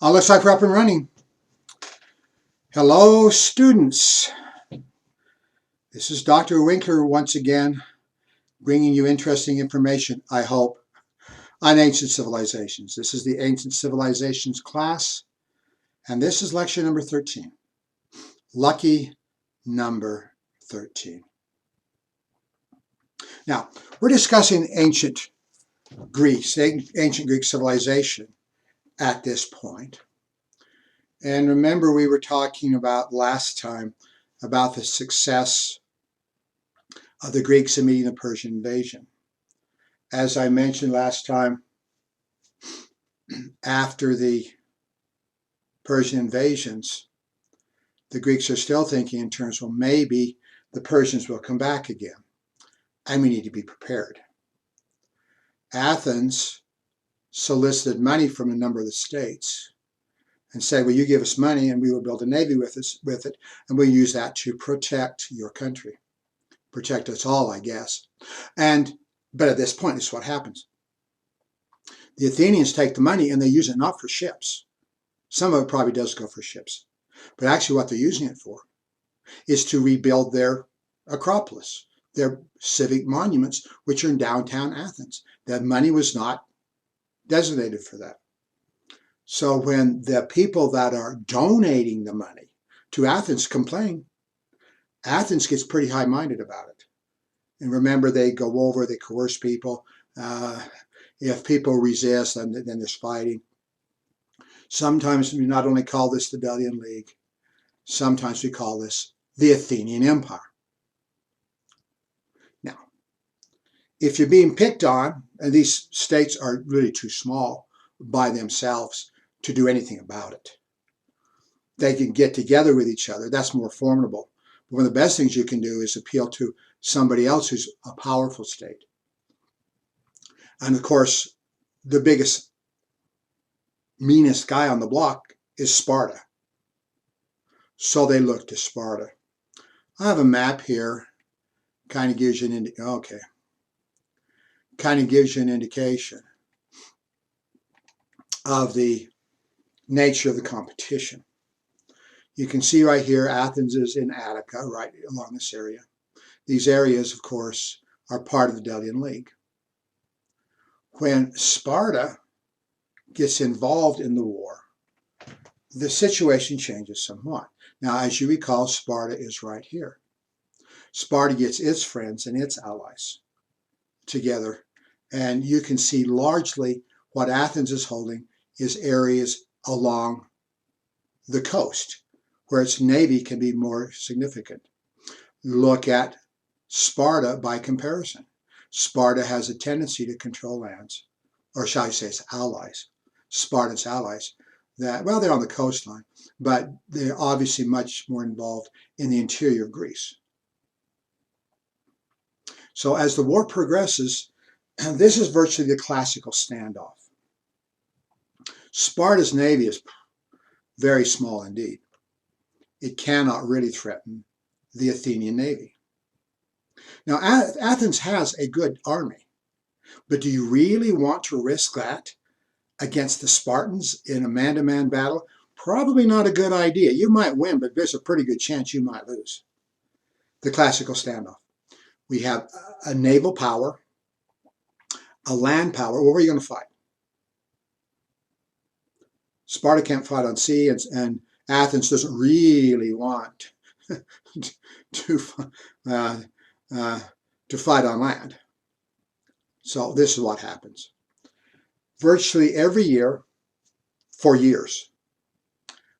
Looks like we're up and running. Hello, students. This is Dr. Winkler once again, bringing you interesting information, I hope, on ancient civilizations. This is the Ancient Civilizations class, and this is lecture number 13. Lucky number 13. Now, we're discussing ancient Greece, ancient Greek civilization at this point. And remember, we were talking about last time about the success of the Greeks in meeting the Persian invasion. As I mentioned last time, after the Persian invasions, the Greeks are still thinking in terms, well, maybe the Persians will come back again, and we need to be prepared. Athens solicited money from a number of the states and said, well, you give us money and we will build a navy with it, and we'll use that to protect your country. Protect us all, I guess. But at this point, this is what happens. The Athenians take the money and they use it not for ships. Some of it probably does go for ships. But actually what they're using it for is to rebuild their Acropolis, their civic monuments, which are in downtown Athens. That money was not designated for that. So when the people that are donating the money to Athens complain, Athens gets pretty high-minded about it. And remember, they go over, they coerce people. If people resist, then there's fighting. Sometimes we not only call this the Delian League, sometimes we call this the Athenian Empire. Now, if you're being picked on, and these states are really too small by themselves to do anything about it, they can get together with each other. That's more formidable. But one of the best things you can do is appeal to somebody else who's a powerful state. And of course, the biggest, meanest guy on the block is Sparta. So they look to Sparta. I have a map here, kind of gives you an indication of the nature of the competition. You can see right here, Athens is in Attica, right along this area. These areas, of course, are part of the Delian League. When Sparta gets involved in the war, the situation changes somewhat. Now, as you recall, Sparta is right here. Sparta gets its friends and its allies together, and you can see largely what Athens is holding is areas along the coast, where its navy can be more significant. Look at Sparta by comparison. Sparta has a tendency to control lands, or shall I say its allies, Sparta's allies, that, well, they're on the coastline, but they're obviously much more involved in the interior of Greece. So as the war progresses, this is virtually the classical standoff. Sparta's navy is very small indeed. It cannot really threaten the Athenian navy. Now, Athens has a good army, but do you really want to risk that against the Spartans in a man-to-man battle? Probably not a good idea. You might win, but there's a pretty good chance you might lose. The classical standoff. We have a naval power, a land power. Where are you going to fight? Sparta can't fight on sea, and Athens doesn't really want to fight on land. So this is what happens. Virtually every year, for years,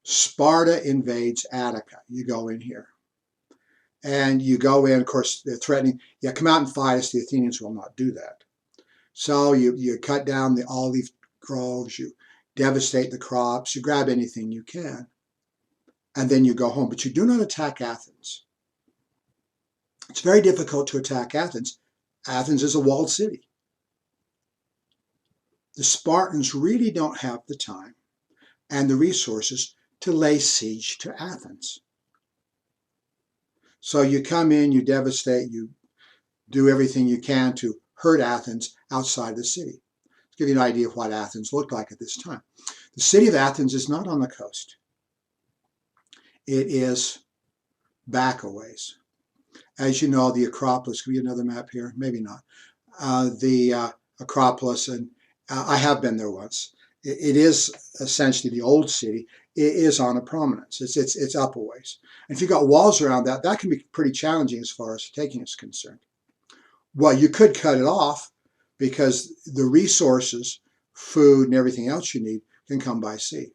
Sparta invades Attica. You go in here. And you go in, of course, they're threatening, yeah, come out and fight us. The Athenians will not do that. So you cut down the olive groves, you devastate the crops, you grab anything you can, and then you go home. But you do not attack Athens. It's very difficult to attack Athens. Athens is a walled city. The Spartans really don't have the time and the resources to lay siege to Athens. So you come in, you devastate, you do everything you can to hurt Athens outside the city. To give you an idea of what Athens looked like at this time. The city of Athens is not on the coast. It is back a ways. As you know, the Acropolis, can we get another map here? Maybe not. The Acropolis, and I have been there once. It is essentially the old city. It is on a prominence. It's up a ways. And if you've got walls around that, that can be pretty challenging as far as taking is concerned. Well, you could cut it off because the resources, food, and everything else you need can come by sea.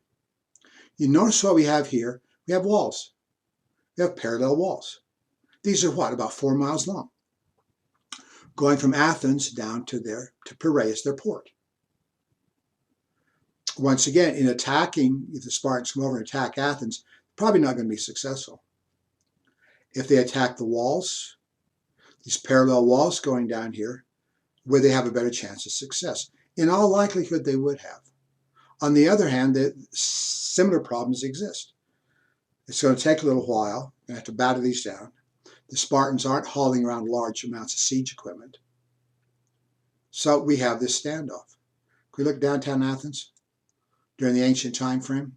You notice what we have here? We have walls. We have parallel walls. These are what, about 4 miles long, going from Athens down to Piraeus, their port. Once again, in attacking, if the Spartans come over and attack Athens, probably not going to be successful. If they attack the walls, these parallel walls going down here, would they have a better chance of success? In all likelihood, they would have. On the other hand, similar problems exist. It's going to take a little while. You have to batter these down. The Spartans aren't hauling around large amounts of siege equipment. So we have this standoff. Can we look downtown Athens during the ancient time frame?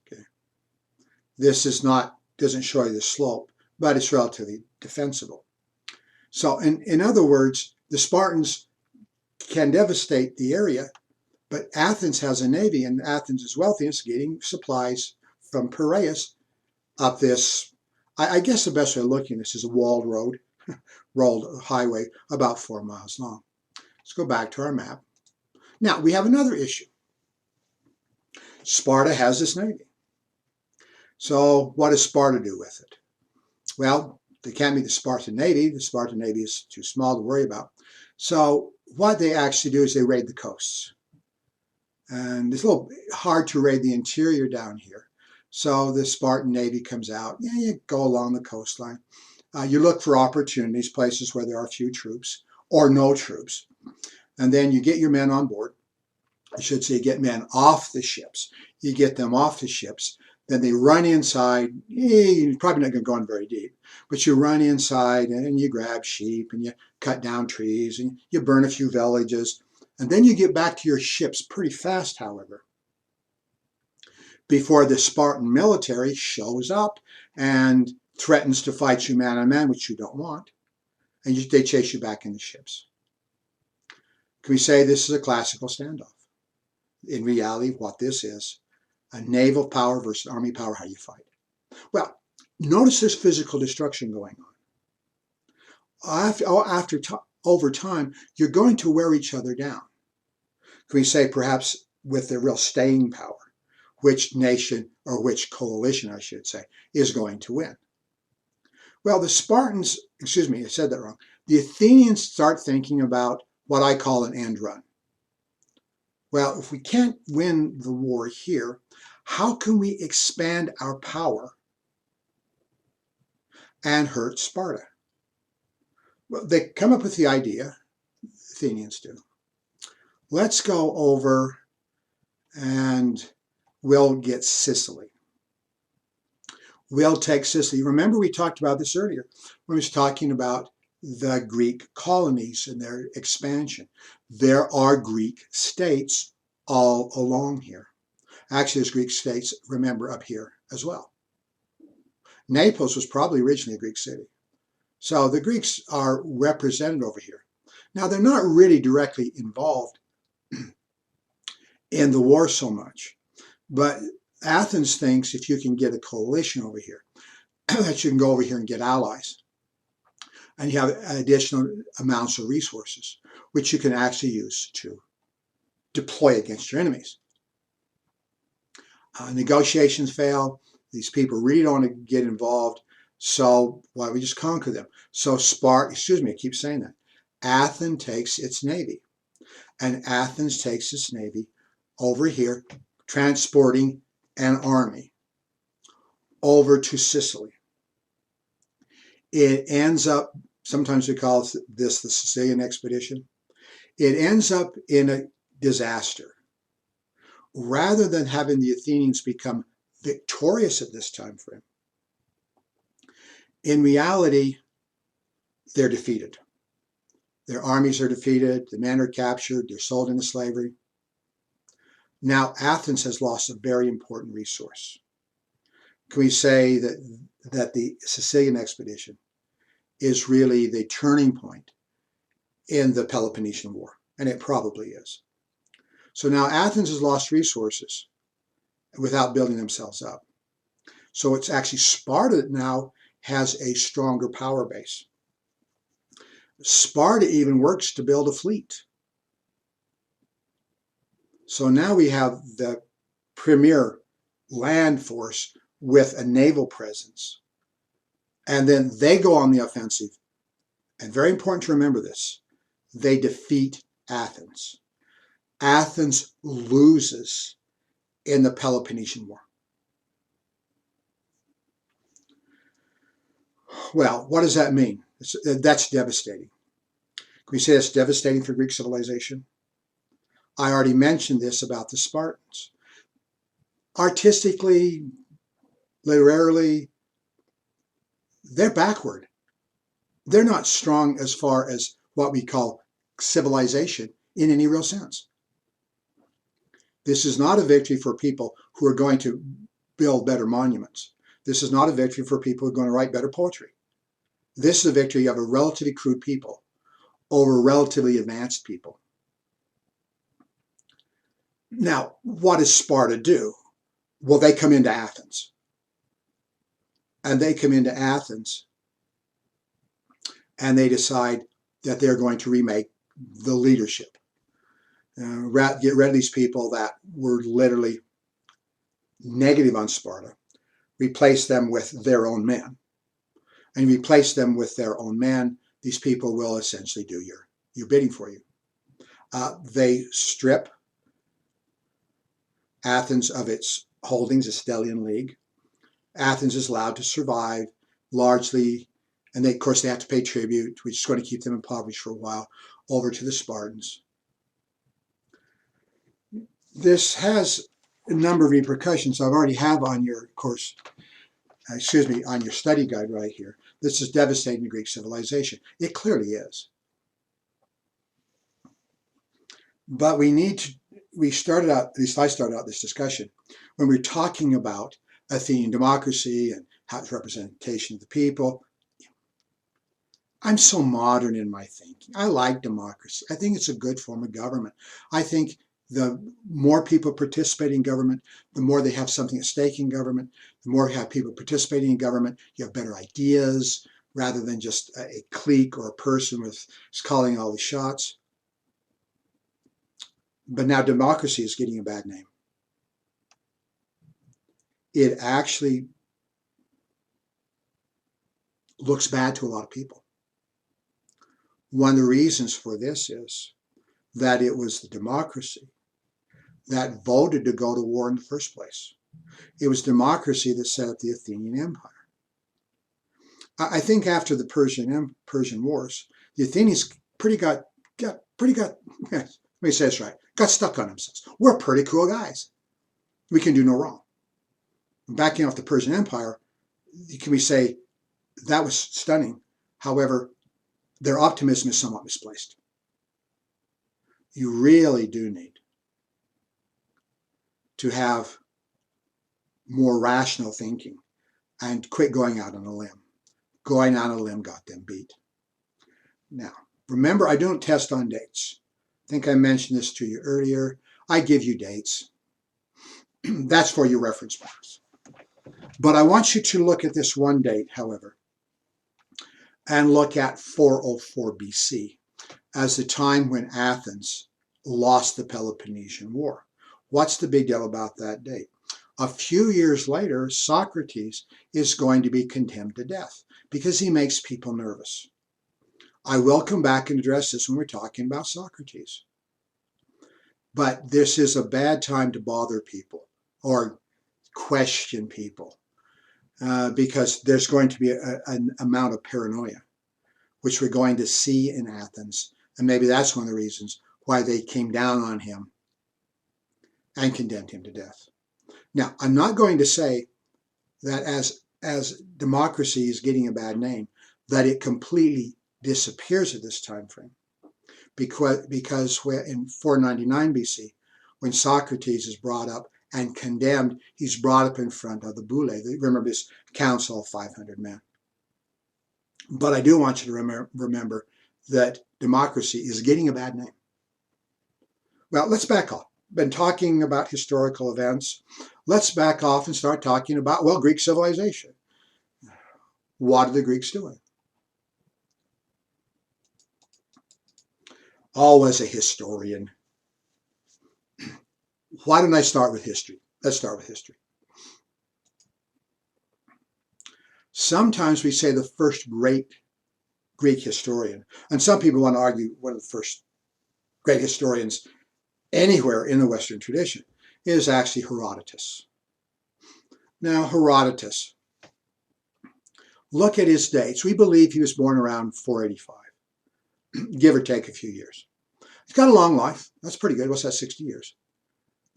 Okay. This doesn't show you the slope, but it's relatively defensible. So in other words, the Spartans can devastate the area, but Athens has a navy, and Athens is wealthy. It's getting supplies from Piraeus up this, I guess the best way of looking at this is a walled road, rolled highway about 4 miles long. Let's go back to our map. Now, we have another issue. Sparta has this navy. So what does Sparta do with it? Well, they can't be the Spartan Navy. The Spartan Navy is too small to worry about. So what they actually do is they raid the coasts. And it's a little hard to raid the interior down here. So the Spartan Navy comes out. Yeah, you go along the coastline. You look for opportunities, places where there are few troops or no troops. And then you get your men on board. I should say get men off the ships. You get them off the ships. Then they run inside. You're probably not going to go in very deep, but you run inside and you grab sheep and you cut down trees and you burn a few villages. And then you get back to your ships pretty fast, however, before the Spartan military shows up and threatens to fight you man on man, which you don't want, and they chase you back in the ships. Can we say this is a classical standoff? In reality, what this is, a naval power versus army power, how you fight. Well, notice there's physical destruction going on. Over time, you're going to wear each other down. Can we say perhaps with the real staying power, which nation or which coalition, I should say, is going to win? Well, the Spartans, excuse me, I said that wrong. The Athenians start thinking about what I call an end run. Well, if we can't win the war here, how can we expand our power and hurt Sparta? Well, they come up with the idea, the Athenians do. Let's go over and we'll get Sicily. We'll take Sicily. Remember we talked about this earlier when we was talking about the Greek colonies and their expansion. There are Greek states all along here. Actually, there's Greek states, remember, up here as well. Naples was probably originally a Greek city. So the Greeks are represented over here. Now, they're not really directly involved in the war so much, but Athens thinks if you can get a coalition over here, that you can go over here and get allies. And you have additional amounts of resources, which you can actually use to deploy against your enemies. Negotiations fail. These people really don't want to get involved. So why don't we just conquer them? So Sparta, excuse me, I keep saying that. Athens takes its navy. And Athens takes its navy over here, transporting an army over to Sicily. It ends up, sometimes we call this the Sicilian expedition. It ends up in a disaster. Rather than having the Athenians become victorious at this time frame, in reality, they're defeated. Their armies are defeated, the men are captured, they're sold into slavery. Now Athens has lost a very important resource. Can we say that the Sicilian expedition is really the turning point in the Peloponnesian War? And it probably is. So now Athens has lost resources without building themselves up. So it's actually Sparta that now has a stronger power base. Sparta even works to build a fleet. So now we have the premier land force with a naval presence. And then they go on the offensive. And very important to remember this, they defeat Athens. Athens loses in the Peloponnesian War. Well, what does that mean? That's devastating. Can we say that's devastating for Greek civilization? I already mentioned this about the Spartans. Artistically, literarily, they're backward. They're not strong as far as what we call civilization in any real sense. This is not a victory for people who are going to build better monuments. This is not a victory for people who are going to write better poetry. This is a victory of a relatively crude people over relatively advanced people. Now, what does Sparta do? Well, they come into Athens. And they come into Athens and they decide that they're going to remake the leadership. Get rid of these people that were literally negative on Sparta, replace them with their own men. And replace them with their own men, these people will essentially do your bidding for you. They strip Athens of its holdings, the Stelian League. Athens is allowed to survive largely, and of course they have to pay tribute, which is going to keep them impoverished for a while, over to the Spartans. This has a number of repercussions. I've already have on your course, on your study guide right here. This is devastating to Greek civilization. It clearly is. But we started out, at least I started out this discussion, when we were talking about Athenian democracy and how it's representation of the people. I'm so modern in my thinking. I like democracy. I think it's a good form of government. I think the more people participate in government, the more they have something at stake in government, the more you have people participating in government, you have better ideas rather than just a clique or a person who's calling all the shots. But now democracy is getting a bad name. It actually looks bad to a lot of people. One of the reasons for this is that it was the democracy that voted to go to war in the first place. It was democracy that set up the Athenian Empire. I think after the Persian Wars, the Athenians got stuck on themselves. We're pretty cool guys. We can do no wrong. Backing off the Persian Empire, can we say that was stunning? However, their optimism is somewhat misplaced. You really do need to have more rational thinking and quit going out on a limb. Going out on a limb got them beat. Now, remember, I don't test on dates. I think I mentioned this to you earlier. I give you dates. That's for your reference marks. But I want you to look at this one date, however, and look at 404 BC as the time when Athens lost the Peloponnesian War. What's the big deal about that date? A few years later, Socrates is going to be condemned to death because he makes people nervous. I will come back and address this when we're talking about Socrates. But this is a bad time to bother people or question people because there's going to be an amount of paranoia, which we're going to see in Athens. And maybe that's one of the reasons why they came down on him and condemned him to death. Now, I'm not going to say that as democracy is getting a bad name, that it completely disappears at this time frame. Because in 499 BC, when Socrates is brought up and condemned, he's brought up in front of the Boule. Remember this council of 500 men. But I do want you to remember that democracy is getting a bad name. Well, let's back off. Been talking about historical events. Let's back off and start talking about, well, Greek civilization. What are the Greeks doing? Always a historian. Why don't I start with history? Let's start with history. Sometimes we say the first great Greek historian, and some people want to argue one of the first great historians anywhere in the Western tradition is actually Herodotus. Now, Herodotus, look at his dates. We believe he was born around 485, give or take a few years. He's got a long life. That's pretty good. What's that, 60 years?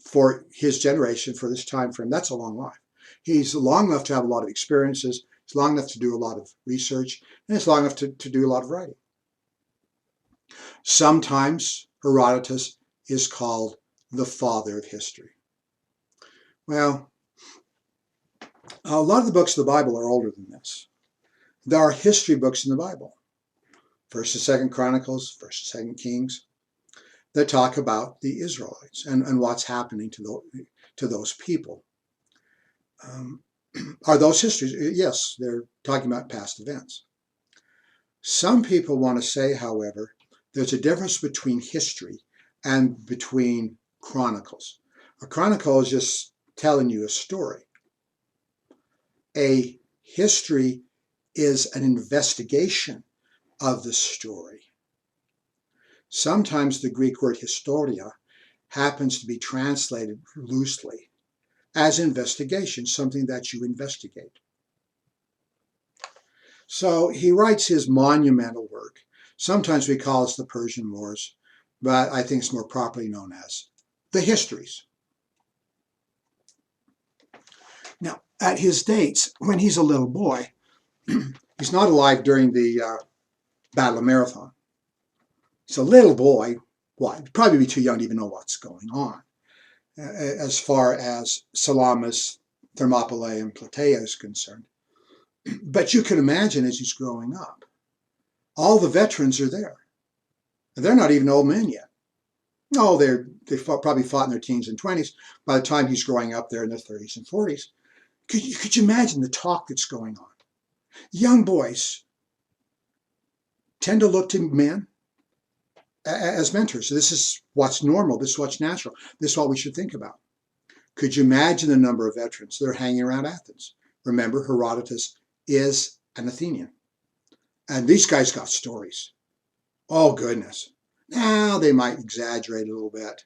For his generation, for this time frame, that's a long life. He's long enough to have a lot of experiences. He's long enough to do a lot of research, and it's long enough to do a lot of writing. Sometimes Herodotus is called the father of history. Well, a lot of the books of the Bible are older than this. There are history books in the Bible, 1st and 2nd Chronicles, 1st and 2nd Kings, that talk about the Israelites and what's happening to those people. Are those histories? Yes, they're talking about past events. Some people want to say, however, there's a difference between history and between chronicles. A chronicle is just telling you a story. A history is an investigation of the story. Sometimes the Greek word historia happens to be translated loosely as investigation, something that you investigate. So he writes his monumental work. Sometimes we call it the Persian Wars, but I think it's more properly known as the Histories. Now, at his dates, when he's a little boy, he's not alive during the Battle of Marathon. He's a little boy. Why? He'd probably be too young to even know what's going on. As far as Salamis, Thermopylae, and Plataea is concerned. But you can imagine as he's growing up, all the veterans are there. They're not even old men yet. No, they probably fought in their teens and 20s. By the time he's growing up, they're in their 30s and 40s. Could you imagine the talk that's going on? Young boys tend to look to men as mentors. This is what's normal. This is what's natural. This is what we should think about. Could you imagine the number of veterans that are hanging around Athens? Remember, Herodotus is an Athenian. And these guys got stories. Oh, goodness. Now, they might exaggerate a little bit.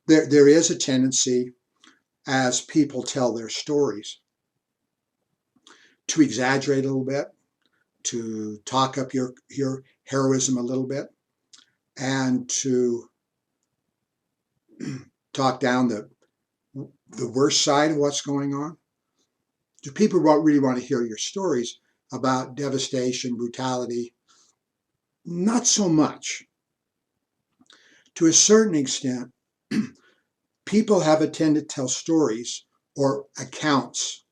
There is a tendency, as people tell their stories, to exaggerate a little bit, to talk up your heroism a little bit, and to talk down the worst side of what's going on. Do people really want to hear your stories about devastation, brutality? Not so much. To a certain extent, people have a tendency to tell stories or accounts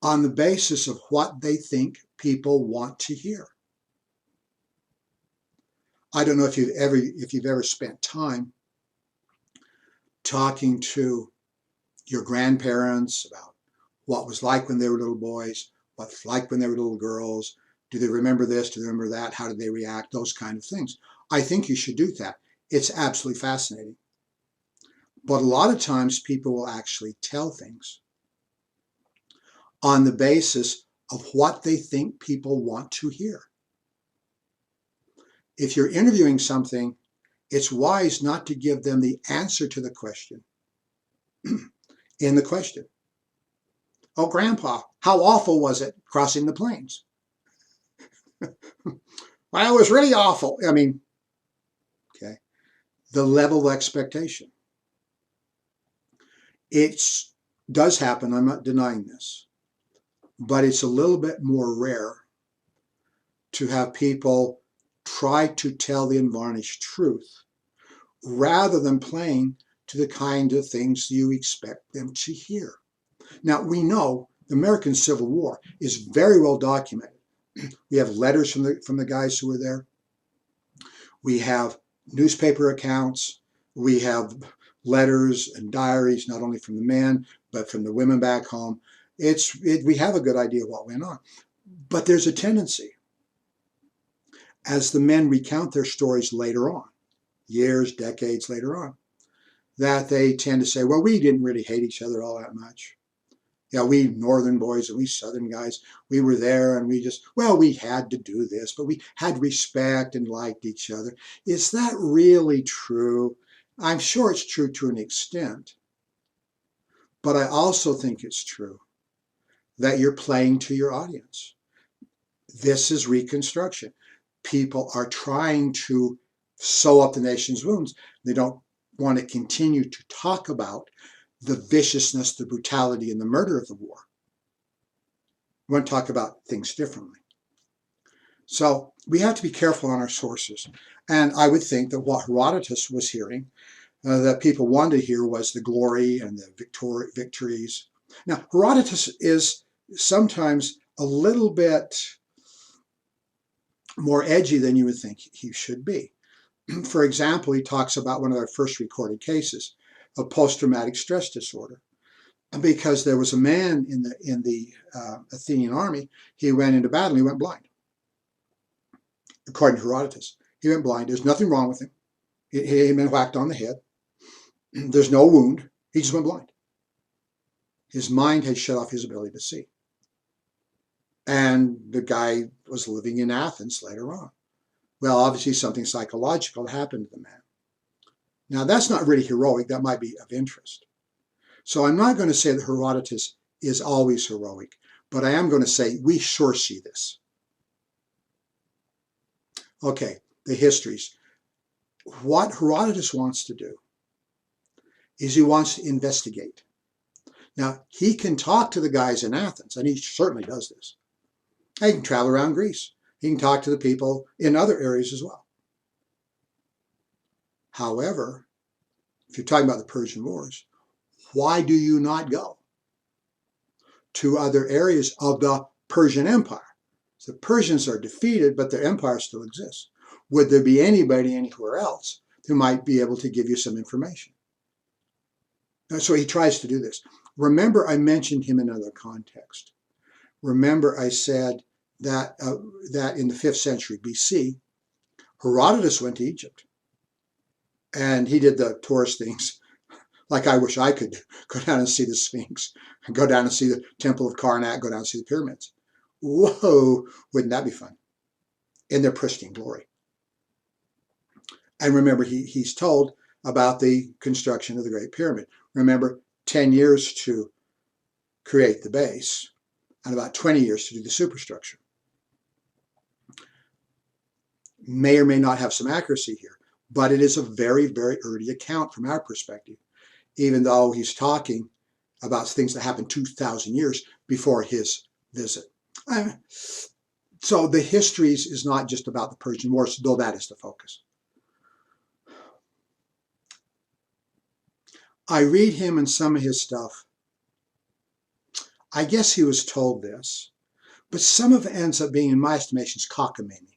on the basis of what they think people want to hear. I don't know if you've ever spent time talking to your grandparents about what was like when they were little boys, what's like when they were little girls. Do they remember this? Do they remember that? How did they react? Those kind of things. I think you should do that. It's absolutely fascinating. But a lot of times people will actually tell things on the basis of what they think people want to hear. If you're interviewing something, it's wise not to give them the answer to the question in the question. Oh, Grandpa, how awful was it crossing the plains? Well, it was really awful. I mean, okay, the level of expectation. It does happen, I'm not denying this, but it's a little bit more rare to have people try to tell the unvarnished truth rather than playing to the kind of things you expect them to hear. Now, we know the American Civil War is very well documented. We have letters from the guys who were there. We have newspaper accounts. We have letters and diaries, not only from the men, but from the women back home. We have a good idea of what went on. But there's a tendency, as the men recount their stories later on, years, decades later on, that they tend to say, well, we didn't really hate each other all that much. Yeah, we northern boys and we southern guys, we were there and we had to do this, but we had respect and liked each other. Is that really true? I'm sure it's true to an extent, but I also think it's true that you're playing to your audience. This is Reconstruction. People are trying to sew up the nation's wounds. They don't want to continue to talk about the viciousness, the brutality, and the murder of the war. We want to talk about things differently. So we have to be careful on our sources. And I would think that what Herodotus was hearing, that people wanted to hear, was the glory and the victories. Now, Herodotus is sometimes a little bit more edgy than you would think he should be. For example, he talks about one of our first recorded cases of post-traumatic stress disorder, because there was a man in the Athenian army. He went into battle and he went blind. According to Herodotus, he went blind. There's nothing wrong with him. He had been whacked on the head. There's no wound. He just went blind. His mind had shut off his ability to see. And the guy was living in Athens later on. Well, obviously something psychological happened to the man. Now, that's not really heroic. That might be of interest. So I'm not going to say that Herodotus is always heroic, but I am going to say we sure see this. Okay, the histories. What Herodotus wants to do is he wants to investigate. Now, he can talk to the guys in Athens, and he certainly does this. He can travel around Greece. He can talk to the people in other areas as well. However, if you're talking about the Persian Wars, why do you not go to other areas of the Persian Empire? So the Persians are defeated, but their empire still exists. Would there be anybody anywhere else who might be able to give you some information? So he tries to do this. Remember, I mentioned him in another context. Remember, I said that, that in the 5th century BC, Herodotus went to Egypt. And he did the tourist things like I wish I could go down and see the Sphinx, go down and see the Temple of Karnak, go down and see the pyramids. Whoa, wouldn't that be fun? In their pristine glory. And remember, he's told about the construction of the Great Pyramid. Remember, 10 years to create the base and about 20 years to do the superstructure. May or may not have some accuracy here, but it is a very, very early account from our perspective, even though he's talking about things that happened 2,000 years before his visit. So the histories is not just about the Persian Wars, though that is the focus. I read him and some of his stuff. I guess he was told this, but some of it ends up being, in my estimation, cockamamie.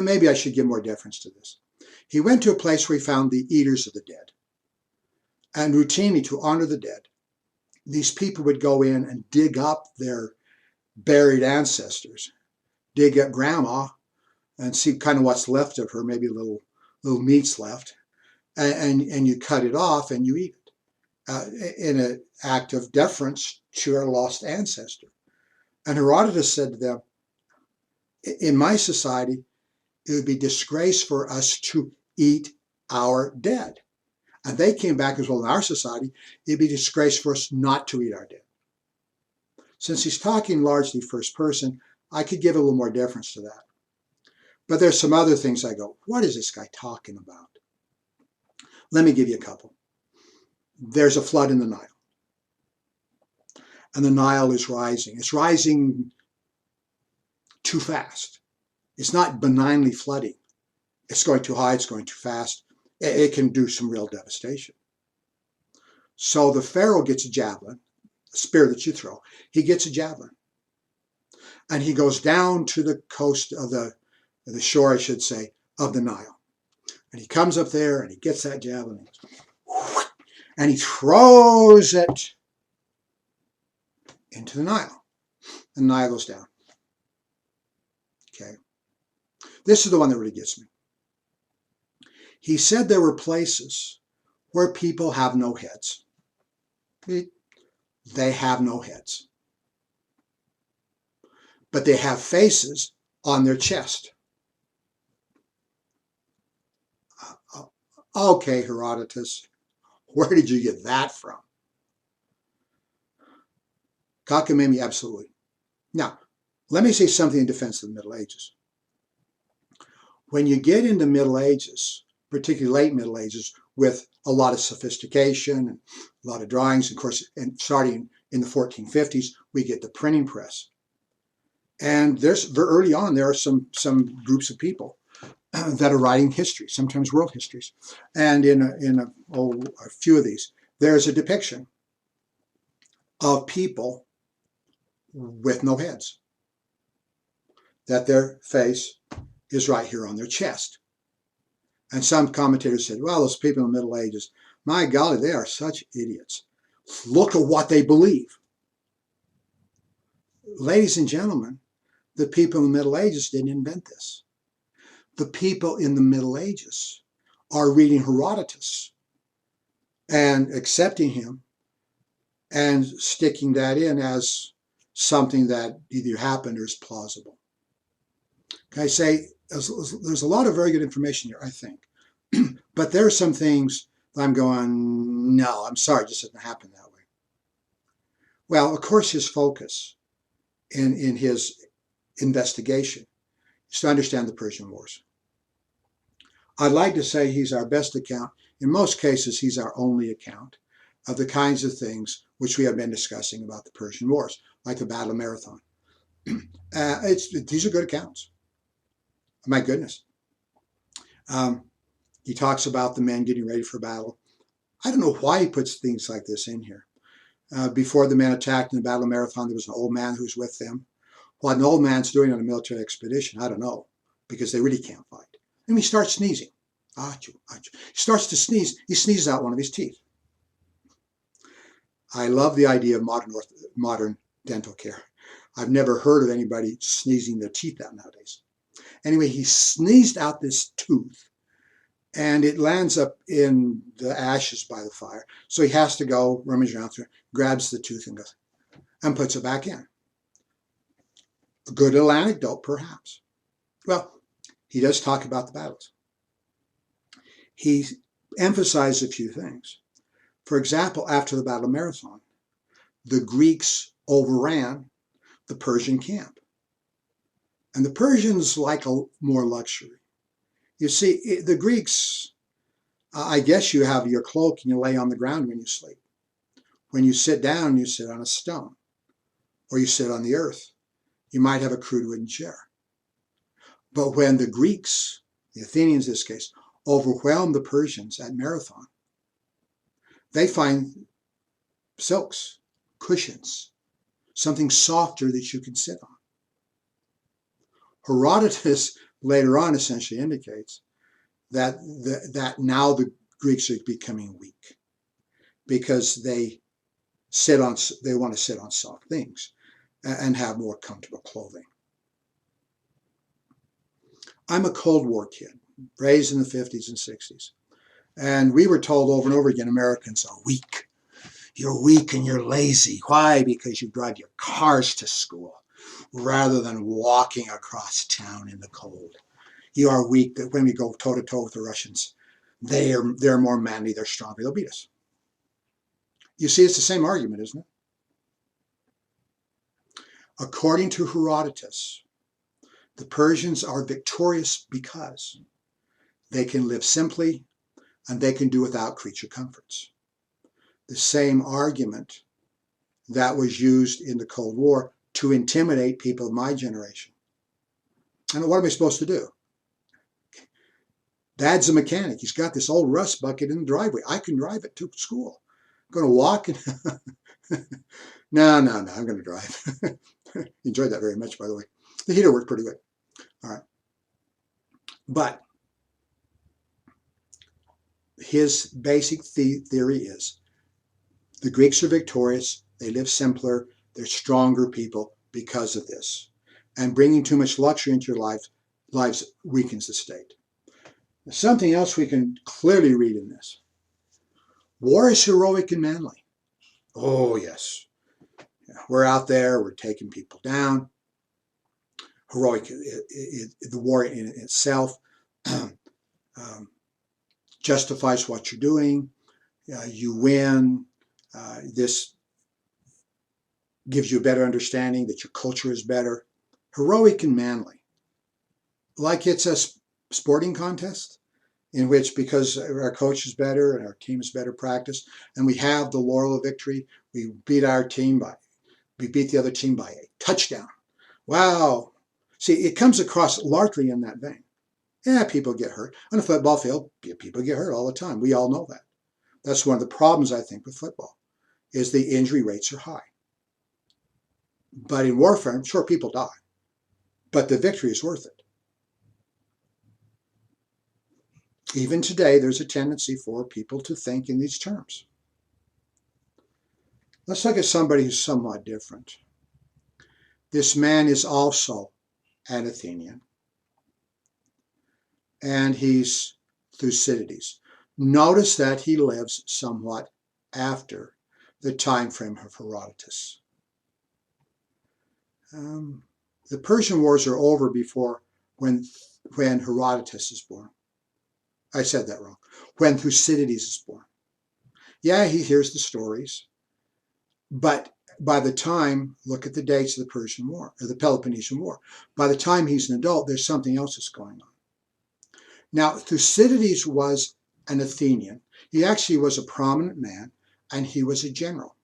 Maybe I should give more deference to this. He went to a place where he found the eaters of the dead. And routinely, to honor the dead, these people would go in and dig up their buried ancestors, dig up grandma, and see kind of what's left of her, maybe a little meat's left, and you cut it off and you eat it in an act of deference to our lost ancestor. And Herodotus said to them, in my society, it would be disgrace for us to eat our dead. And they came back as well. In our society, it'd be disgrace for us not to eat our dead. Since he's talking largely first person, I could give a little more deference to that. But there's some other things I go, what is this guy talking about? Let me give you a couple. There's a flood in the Nile. And the Nile is rising. It's rising too fast. It's not benignly flooding. It's going too high, it's going too fast. it can do some real devastation. So the Pharaoh gets a javelin, a spear that you throw. He gets a javelin. And he goes down to the coast of the shore, I should say, of the Nile. And he comes up there and he gets that javelin and he throws it into the Nile. And the Nile goes down. Okay. This is the one that really gets me. He said there were places where people have no heads. They have no heads. But they have faces on their chest. Okay, Herodotus, where did you get that from? Cockamamie, absolutely. Now, let me say something in defense of the Middle Ages. When you get into Middle Ages, particularly late Middle Ages, with a lot of sophistication and a lot of drawings, of course, and starting in the 1450s, we get the printing press. And there's very early on, there are some groups of people that are writing history, sometimes world histories. And in a few of these, there's a depiction of people with no heads, that their face is right here on their chest. And some commentators said, well, those people in the Middle Ages, my golly, they are such idiots. Look at what they believe. Ladies and gentlemen, the people in the Middle Ages didn't invent this. The people in the Middle Ages are reading Herodotus and accepting him and sticking that in as something that either happened or is plausible. Can I say, there's a lot of very good information here, I think. But there are some things that I'm going, no, I'm sorry, it just didn't happen that way. Well, of course, his focus in his investigation is to understand the Persian Wars. I'd like to say he's our best account. In most cases, he's our only account of the kinds of things which we have been discussing about the Persian Wars, like the Battle of Marathon. These are good accounts. My goodness. He talks about the men getting ready for battle. I don't know why he puts things like this in here. Before the men attacked in the Battle of Marathon, there was an old man who was with them. What an old man's doing on a military expedition, I don't know, because they really can't fight. And he starts sneezing. Achoo, achoo. He starts to sneeze. He sneezes out one of his teeth. I love the idea of modern dental care. I've never heard of anybody sneezing their teeth out nowadays. Anyway, he sneezed out this tooth, and it lands up in the ashes by the fire. So he has to go rummage around through it, grabs the tooth and goes and puts it back in. A good little anecdote, perhaps. Well, he does talk about the battles. He emphasized a few things. For example, after the Battle of Marathon, the Greeks overran the Persian camp. And the Persians like more luxury. You see, the Greeks, I guess you have your cloak and you lay on the ground when you sleep. When you sit down, you sit on a stone, or you sit on the earth. You might have a crude wooden chair. But when the Greeks, the Athenians in this case, overwhelm the Persians at Marathon, they find silks, cushions, something softer that you can sit on. Herodotus later on essentially indicates that now the Greeks are becoming weak because they want to sit on soft things and have more comfortable clothing. I'm a Cold War kid, raised in the 50s and 60s. And we were told over and over again, Americans are weak. You're weak and you're lazy. Why? Because you drive your cars to school rather than walking across town in the cold. You are weak. That when we go toe-to-toe with the Russians, they're more manly, they're stronger, they'll beat us. You see, it's the same argument, isn't it? According to Herodotus, the Persians are victorious because they can live simply and they can do without creature comforts. The same argument that was used in the Cold War to intimidate people of my generation. And what am I supposed to do? Dad's a mechanic. He's got this old rust bucket in the driveway. I can drive it to school. I'm going to walk and no, I'm going to drive. Enjoyed that very much, by the way. The heater worked pretty good. All right. But his basic theory is the Greeks are victorious. They live simpler. They're stronger people because of this. And bringing too much luxury into your lives weakens the state. Something else we can clearly read in this. War is heroic and manly. Oh, yes. We're out there. We're taking people down. Heroic, the war in itself justifies what you're doing. You win. This gives you a better understanding that your culture is better. Heroic and manly. Like it's a sporting contest in which, because our coach is better and our team is better practiced, and we have the laurel of victory, we beat the other team by a touchdown. Wow. See, it comes across largely in that vein. Yeah, people get hurt. On a football field, people get hurt all the time. We all know that. That's one of the problems, I think, with football, is the injury rates are high. But in warfare, sure, people die. But the victory is worth it. Even today, there's a tendency for people to think in these terms. Let's look at somebody who's somewhat different. This man is also an Athenian, and he's Thucydides. Notice that he lives somewhat after the time frame of Herodotus. The Persian Wars are over before when Herodotus is born. I said that wrong. When Thucydides is born. Yeah, he hears the stories, but by the time, look at the dates of the Persian War, or the Peloponnesian War. By the time he's an adult, there's something else that's going on. Now, Thucydides was an Athenian. He actually was a prominent man, and he was a general.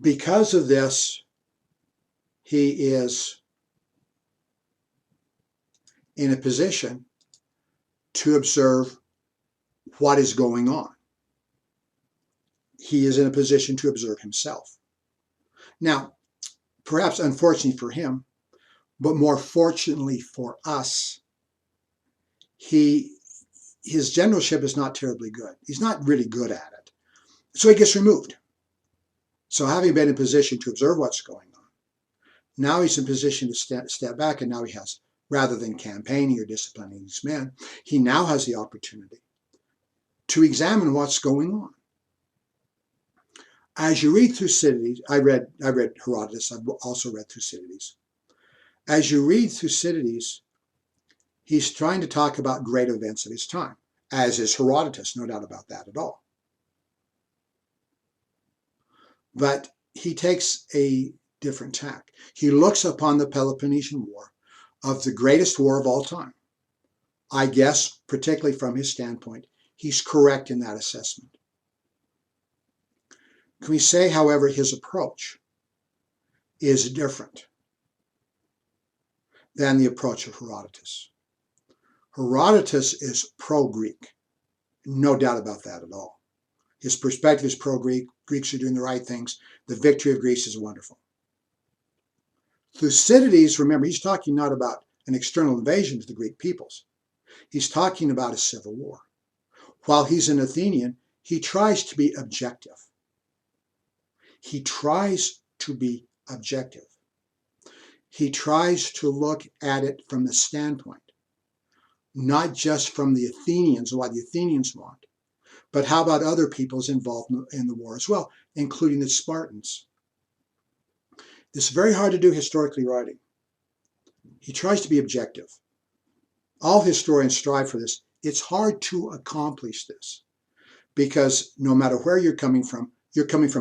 Because of this, he is in a position to observe what is going on. He is in a position to observe himself. Now, perhaps unfortunately for him, but more fortunately for us, his generalship is not terribly good. He's not really good at it. So he gets removed. So having been in position to observe what's going on, now he's in position to step back, and now he has, rather than campaigning or disciplining these men, he now has the opportunity to examine what's going on. As you read Thucydides, I read Herodotus, I've also read Thucydides. As you read Thucydides, he's trying to talk about great events of his time, as is Herodotus, no doubt about that at all. But he takes a different tack. He looks upon the Peloponnesian War of the greatest war of all time. I guess, particularly from his standpoint, he's correct in that assessment. Can we say, however, his approach is different than the approach of Herodotus? Herodotus is pro-Greek, no doubt about that at all. His perspective is pro-Greek. Greeks are doing the right things. The victory of Greece is wonderful. Thucydides, remember, he's talking not about an external invasion of the Greek peoples. He's talking about a civil war. While he's an Athenian, he tries to be objective. He tries to be objective. He tries to look at it from the standpoint, not just from the Athenians and what the Athenians want, but how about other peoples involved in the war as well, including the Spartans. It's very hard to do historically writing. He tries to be objective. All historians strive for this. It's hard to accomplish this because no matter where you're coming from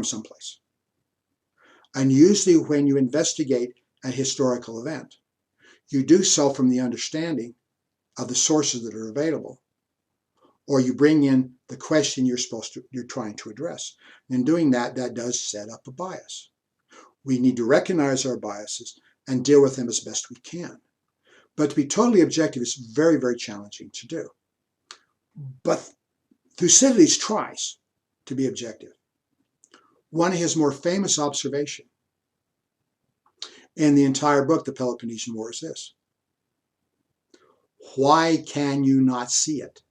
someplace. And usually when you investigate a historical event, you do so from the understanding of the sources that are available, or you bring in the question you're trying to address. And in doing that, that does set up a bias. We need to recognize our biases and deal with them as best we can. But to be totally objective is very, very challenging to do. But Thucydides tries to be objective. One of his more famous observations in the entire book, The Peloponnesian War, is this: why can you not see it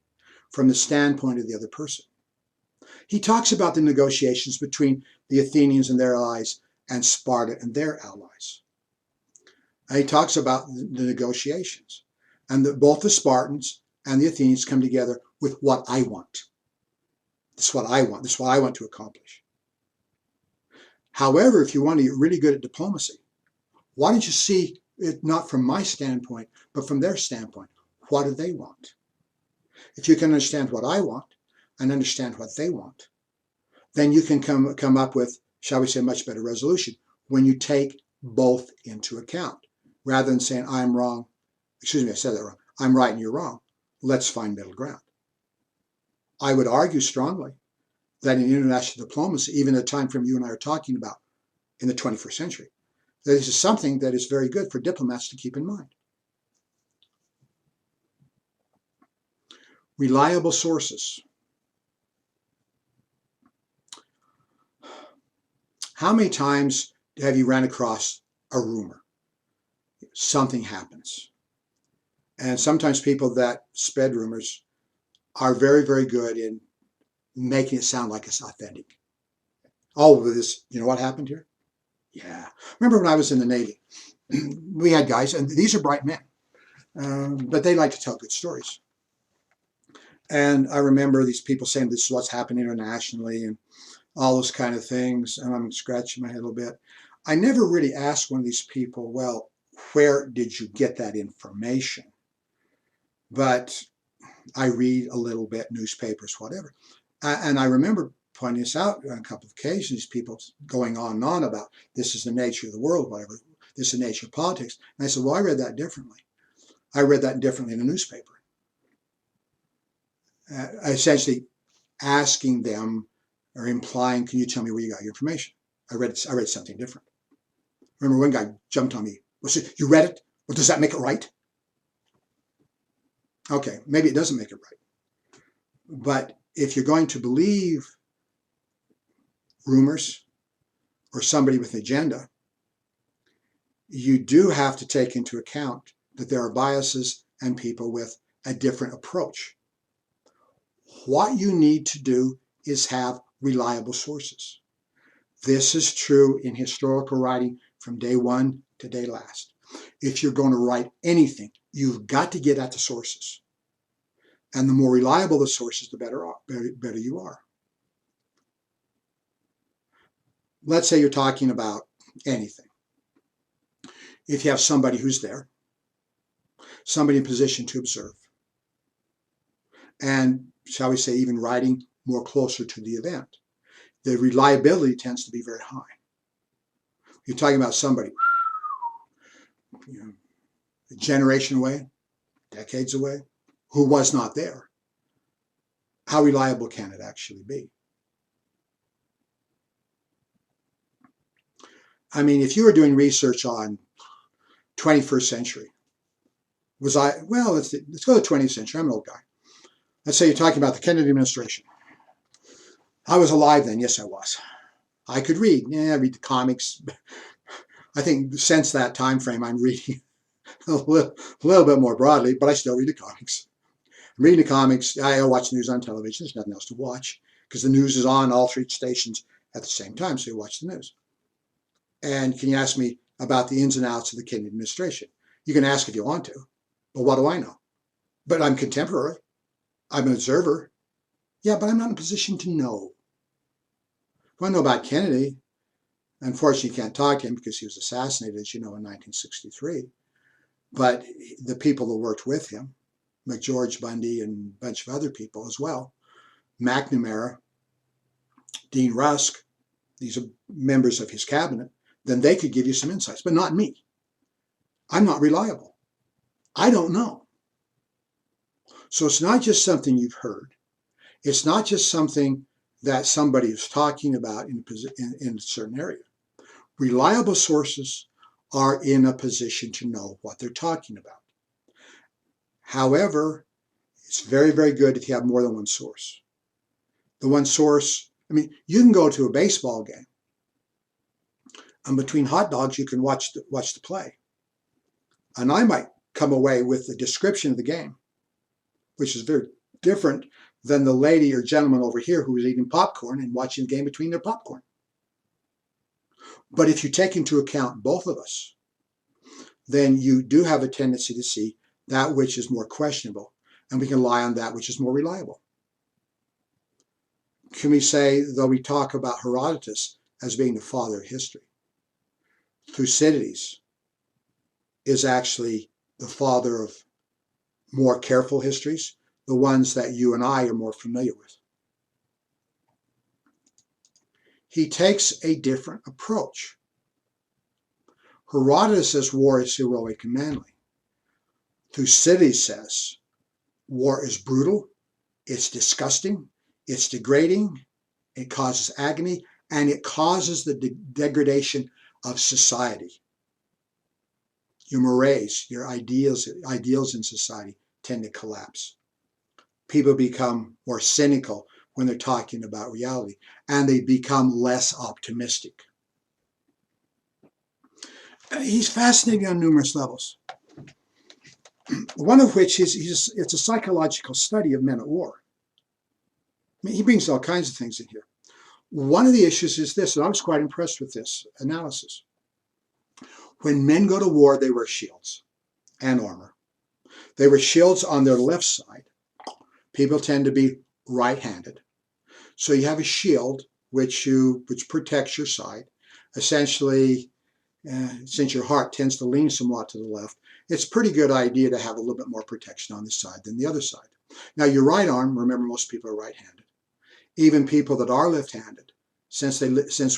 from the standpoint of the other person? He talks about the negotiations between the Athenians and their allies and Sparta and their allies. And he talks about the negotiations, and both the Spartans and the Athenians come together with what I want. This is what I want. This is what I want to accomplish. However, if you want to get really good at diplomacy, why don't you see it not from my standpoint, but from their standpoint? What do they want? If you can understand what I want and understand what they want, then you can come up with, shall we say, a much better resolution when you take both into account. Rather than saying, I'm wrong, excuse me, I said that wrong, I'm right and you're wrong, let's find middle ground. I would argue strongly that in international diplomacy, even the time frame you and I are talking about in the 21st century, that this is something that is very good for diplomats to keep in mind. Reliable sources. How many times have you ran across a rumor? Something happens. And sometimes people that spread rumors are very, very good in making it sound like it's authentic. Oh, this, you know what happened here? Yeah. Remember when I was in the Navy, we had guys, and these are bright men, but they like to tell good stories. And I remember these people saying this is what's happening internationally and all those kind of things. And I'm scratching my head a little bit. I never really asked one of these people, well, where did you get that information? But I read a little bit, newspapers, whatever. And I remember pointing this out on a couple of occasions, people going on and on about this is the nature of the world, whatever, this is the nature of politics. And I said, well, I read that differently. I read that differently in a newspaper. Essentially asking them or implying, can you tell me where you got your information? I read something different. Remember one guy jumped on me. Well, you read it? Well, does that make it right? Okay, maybe it doesn't make it right. But if you're going to believe rumors or somebody with an agenda, you do have to take into account that there are biases and people with a different approach. What you need to do is have reliable sources. This is true in historical writing from day one to day last. If you're going to write anything, you've got to get at the sources. And the more reliable the sources, the better you are. Let's say you're talking about anything. If you have somebody who's there, somebody in position to observe, and shall we say even writing more closer to the event, the reliability tends to be very high. You're talking about somebody, a generation away, decades away, who was not there. How reliable can it actually be? I mean, if you were doing research on 21st century, let's go to the 20th century. I'm an old guy. Let's say you're talking about the Kennedy administration. I was alive then. Yes, I was. I could read. Yeah, I read the comics. I think since that time frame, I'm reading a little bit more broadly, but I still read the comics. I'm reading the comics. I watch news on television. There's nothing else to watch because the news is on all three stations at the same time, so you watch the news. And can you ask me about the ins and outs of the Kennedy administration? You can ask if you want to, but what do I know? But I'm contemporary. I'm an observer. Yeah, but I'm not in a position to know. If I know about Kennedy, unfortunately you can't talk to him because he was assassinated, as you know, in 1963. But the people that worked with him, McGeorge Bundy and a bunch of other people as well, McNamara, Dean Rusk, these are members of his cabinet, then they could give you some insights, but not me. I'm not reliable. I don't know. So it's not just something you've heard. It's not just something that somebody is talking about in a certain area. Reliable sources are in a position to know what they're talking about. However, it's very, very good if you have more than one source. The one source, I mean, you can go to a baseball game, and between hot dogs, you can watch the play. And I might come away with the description of the game, which is very different than the lady or gentleman over here who is eating popcorn and watching the game between their popcorn. But if you take into account both of us, then you do have a tendency to see that which is more questionable, and we can rely on that which is more reliable. Can we say, though we talk about Herodotus as being the father of history, Thucydides is actually the father of more careful histories, the ones that you and I are more familiar with? He takes a different approach. Herodotus says war is heroic and manly. Thucydides says war is brutal, it's disgusting, it's degrading, it causes agony, and it causes the degradation of society. Your mores, your ideals in society tend to collapse. People become more cynical when they're talking about reality, and they become less optimistic. He's fascinating on numerous levels. One of which is it's a psychological study of men at war. I mean, he brings all kinds of things in here. One of the issues is this, and I was quite impressed with this analysis. When men go to war, they wear shields and armor. They wear shields on their left side. People tend to be right-handed. So you have a shield which protects your side. Essentially, since your heart tends to lean somewhat to the left, it's a pretty good idea to have a little bit more protection on this side than the other side. Now your right arm, remember most people are right-handed. Even people that are left-handed, since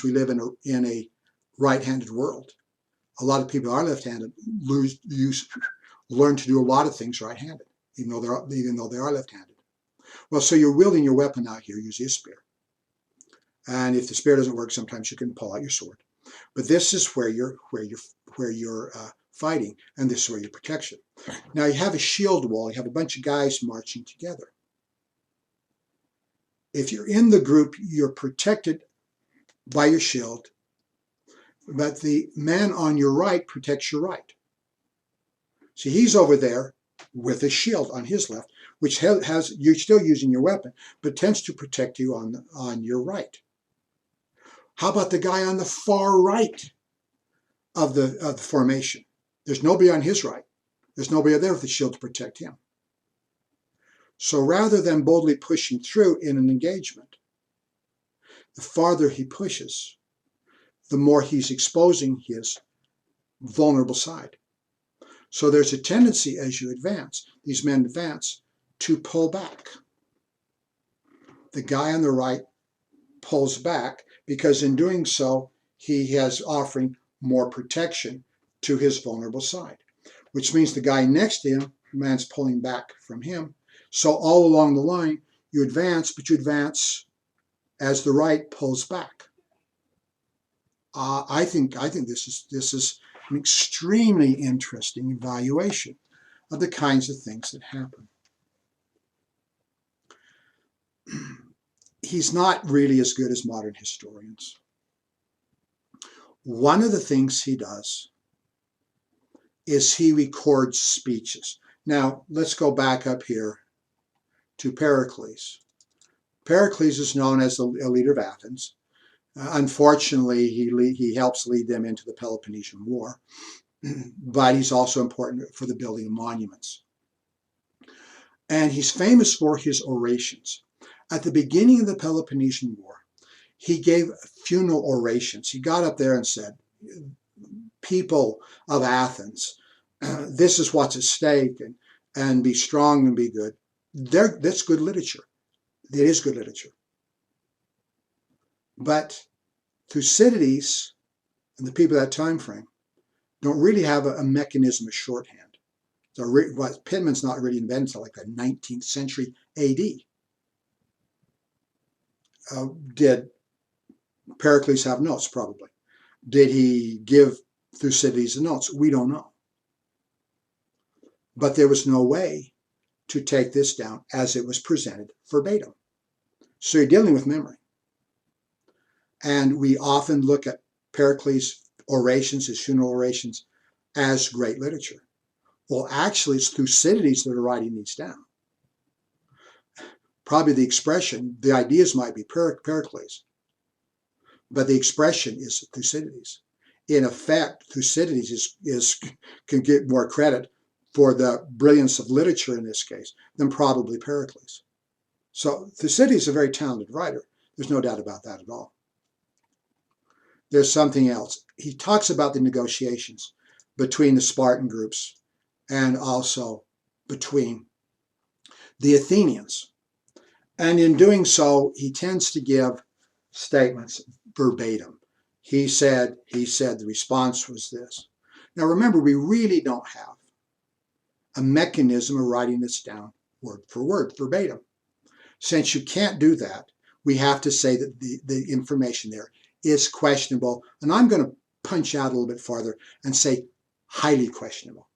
we live in a right-handed world, a lot of people that are left-handed learn to do a lot of things right-handed, even though they are left-handed. Well, so you're wielding your weapon out here, usually a spear. And if the spear doesn't work, sometimes you can pull out your sword. But this is where you're fighting, and this is where your protection. Now you have a shield wall. You have a bunch of guys marching together. If you're in the group, you're protected by your shield, but the man on your right protects your right. See, he's over there with a shield on his left, which has you're still using your weapon, but tends to protect you on your right. How about the guy on the far right of the formation? There's nobody on his right. There's nobody there with a shield to protect him. So rather than boldly pushing through in an engagement, the farther he pushes, the more he's exposing his vulnerable side. So there's a tendency as you advance, these men advance, to pull back. The guy on the right pulls back because in doing so, he has offering more protection to his vulnerable side, which means the guy next to him, the man's pulling back from him. So all along the line, you advance, but you advance as the right pulls back. I think this is an extremely interesting evaluation of the kinds of things that happen. He's not really as good as modern historians. One of the things he does is he records speeches. Now, let's go back up here to Pericles. Pericles is known as the leader of Athens. Unfortunately, he helps lead them into the Peloponnesian War, but he's also important for the building of monuments. And he's famous for his orations. At the beginning of the Peloponnesian War, he gave funeral orations. He got up there and said, people of Athens, this is what's at stake, and be strong and be good. That's good literature. It is good literature. But Thucydides and the people of that time frame don't really have a mechanism of shorthand. So Pitman's not really invented until like the 19th century AD. Did Pericles have notes? Probably. Did he give Thucydides the notes? We don't know. But there was no way to take this down as it was presented verbatim. So you're dealing with memory. And we often look at Pericles' orations, his funeral orations, as great literature. Well, actually, it's Thucydides that are writing these down. Probably the expression, the ideas might be Pericles, but the expression is Thucydides. In effect, Thucydides can get more credit for the brilliance of literature in this case than probably Pericles. So Thucydides is a very talented writer. There's no doubt about that at all. There's something else. He talks about the negotiations between the Spartan groups and also between the Athenians. And in doing so, he tends to give statements verbatim. He said, the response was this. Now remember, we really don't have a mechanism of writing this down word for word, verbatim. Since you can't do that, we have to say that the information there is questionable. And I'm going to punch out a little bit farther and say highly questionable.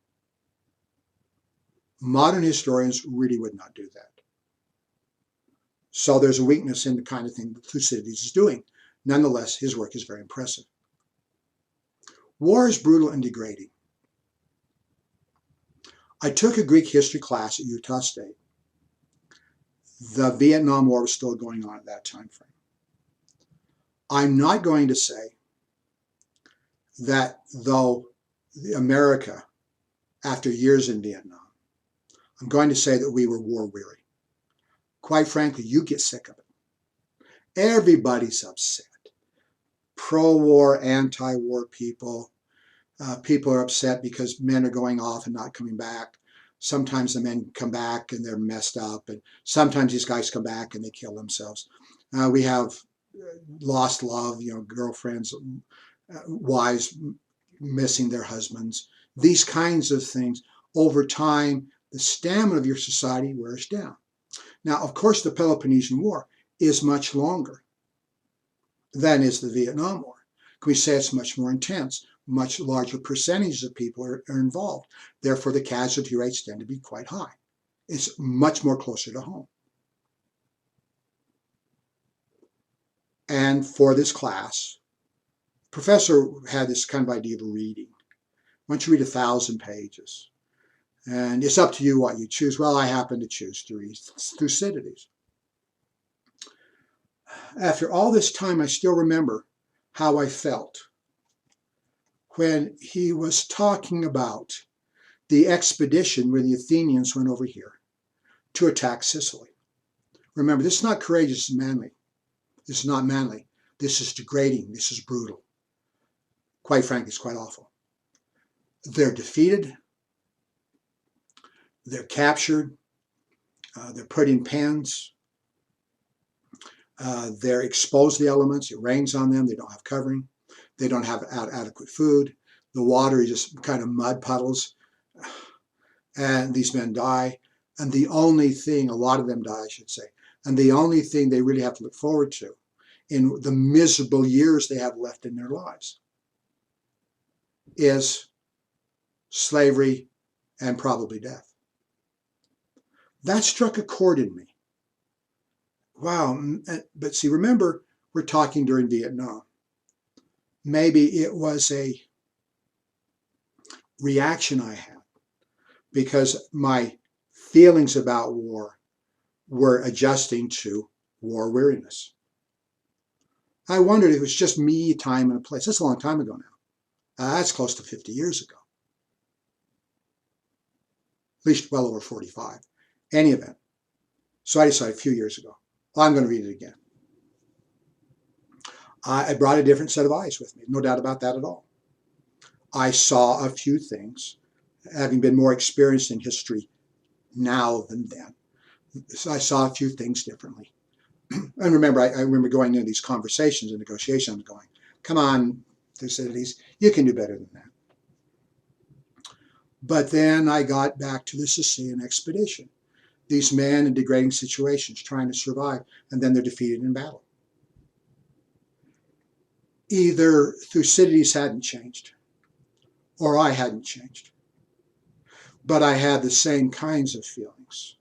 Modern historians really would not do that. So there's a weakness in the kind of thing that Thucydides is doing. Nonetheless, his work is very impressive. War is brutal and degrading. I took a Greek history class at Utah State. The Vietnam War was still going on at that time frame. I'm not going to say that though America, after years in Vietnam, I'm going to say that we were war weary. Quite frankly, you get sick of it. Everybody's upset. Pro-war, anti-war people. People are upset because men are going off and not coming back. Sometimes the men come back and they're messed up. And sometimes these guys come back and they kill themselves. We have lost love, girlfriends, wives missing their husbands. These kinds of things. Over time, the stamina of your society wears down. Now, of course, the Peloponnesian War is much longer than is the Vietnam War. Can we say it's much more intense? Much larger percentages of people are involved. Therefore, the casualty rates tend to be quite high. It's much more closer to home. And for this class, the professor had this kind of idea of reading. Why don't you read 1,000 pages? And it's up to you what you choose. Well, I happen to choose to read Thucydides. After all this time, I still remember how I felt when he was talking about the expedition where the Athenians went over here to attack Sicily. Remember, this is not courageous and manly. This is not manly. This is degrading. This is brutal. Quite frankly, it's quite awful. They're defeated. They're captured. They're put in pens. They're exposed to the elements. It rains on them. They don't have covering. They don't have adequate food. The water is just kind of mud puddles. And these men die. And the only thing, a lot of them die, I should say, and the only thing they really have to look forward to in the miserable years they have left in their lives is slavery and probably death. That struck a chord in me. Wow. But see, remember, we're talking during Vietnam. Maybe it was a reaction I had because my feelings about war were adjusting to war weariness. I wondered if it was just me, time, and a place. That's a long time ago now. That's close to 50 years ago. At least well over 45. Any event. So I decided a few years ago, well, I'm going to read it again. I brought a different set of eyes with me. No doubt about that at all. I saw a few things, having been more experienced in history now than then. So I saw a few things differently. And remember, I remember going into these conversations and negotiations going, come on, Thucydides, you can do better than that. But then I got back to the Sicilian expedition. These men in degrading situations trying to survive, and then they're defeated in battle. Either Thucydides hadn't changed, or I hadn't changed. But I had the same kinds of feelings.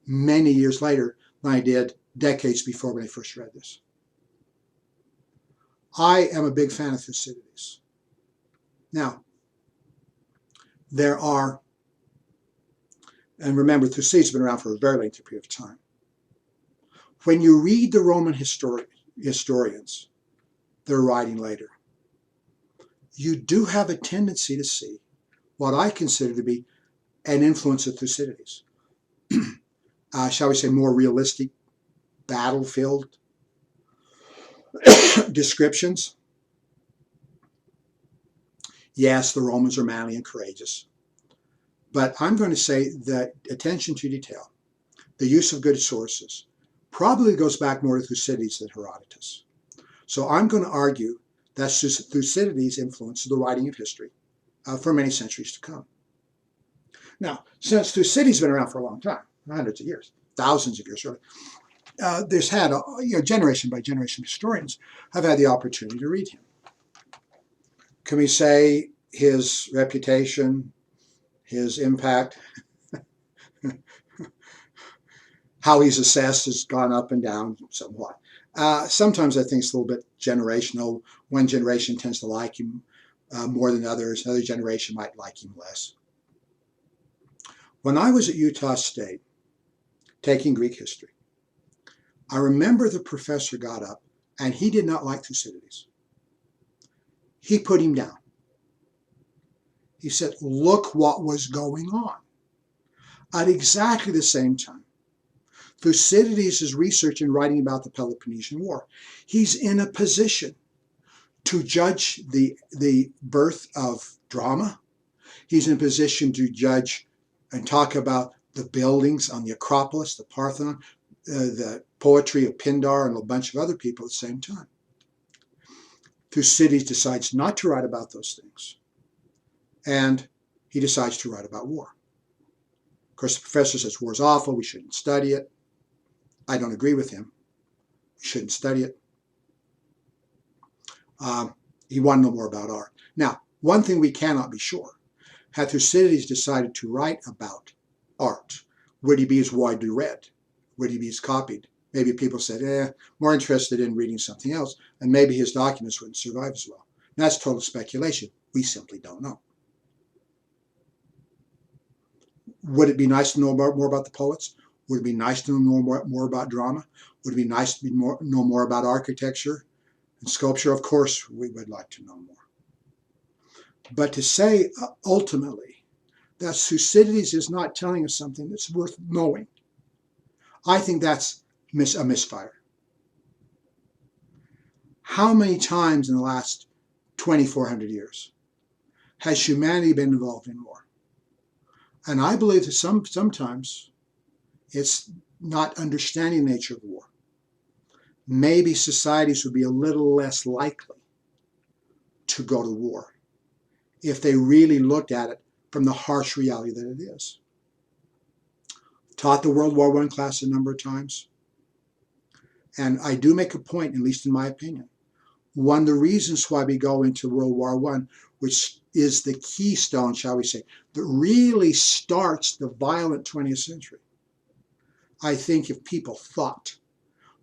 many years later than I did decades before when I first read this. I am a big fan of Thucydides. Now, there are, and remember, Thucydides has been around for a very lengthy period of time. When you read the Roman historians, they're writing later, you do have a tendency to see what I consider to be an influence of Thucydides. Shall we say more realistic battlefield descriptions. Yes, the Romans are manly and courageous. But I'm going to say that attention to detail, the use of good sources, probably goes back more to Thucydides than Herodotus. So I'm going to argue that Thucydides influenced the writing of history for many centuries to come. Now, since Thucydides has been around for a long time, hundreds of years, thousands of years, really, there's had, generation by generation historians have had the opportunity to read him. Can we say his reputation, his impact, how he's assessed has gone up and down somewhat. Sometimes I think it's a little bit generational. One generation tends to like him more than others. Another generation might like him less. When I was at Utah State taking Greek history, I remember the professor got up and he did not like Thucydides. He put him down. He said, look what was going on. At exactly the same time, Thucydides is researching and writing about the Peloponnesian War. He's in a position to judge the birth of drama. He's in a position to judge and talk about the buildings on the Acropolis, the Parthenon, the poetry of Pindar and a bunch of other people at the same time. Thucydides decides not to write about those things, and he decides to write about war. Of course, the professor says war's awful, we shouldn't study it. I don't agree with him. We shouldn't study it. He wanted to know more about art. Now, one thing we cannot be sure, had Thucydides decided to write about art, would he be as widely read? Would he be as copied? Maybe people said, more interested in reading something else, and maybe his documents wouldn't survive as well. And that's total speculation. We simply don't know. Would it be nice to know more about the poets? Would it be nice to know more about drama? Would it be nice to know more about architecture and sculpture? Of course, we would like to know more. But to say ultimately that Thucydides is not telling us something that's worth knowing, I think that's a misfire. How many times in the last 2,400 years has humanity been involved in war? And I believe that sometimes it's not understanding the nature of war. Maybe societies would be a little less likely to go to war if they really looked at it from the harsh reality that it is. Taught the World War I class a number of times. And I do make a point, at least in my opinion. One of the reasons why we go into World War I, which is the keystone, shall we say, that really starts the violent 20th century. I think if people thought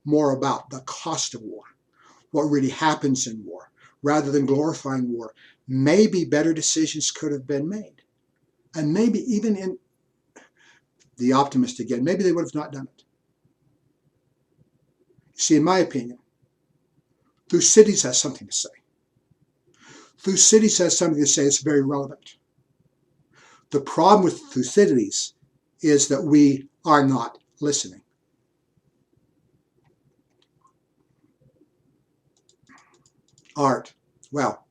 more about the cost of war, what really happens in war, rather than glorifying war, maybe better decisions could have been made. And maybe even in the optimist again, maybe they would have not done it. See, in my opinion, Thucydides has something to say. Thucydides has something to say that's very relevant. The problem with Thucydides is that we are not listening. Art. Well,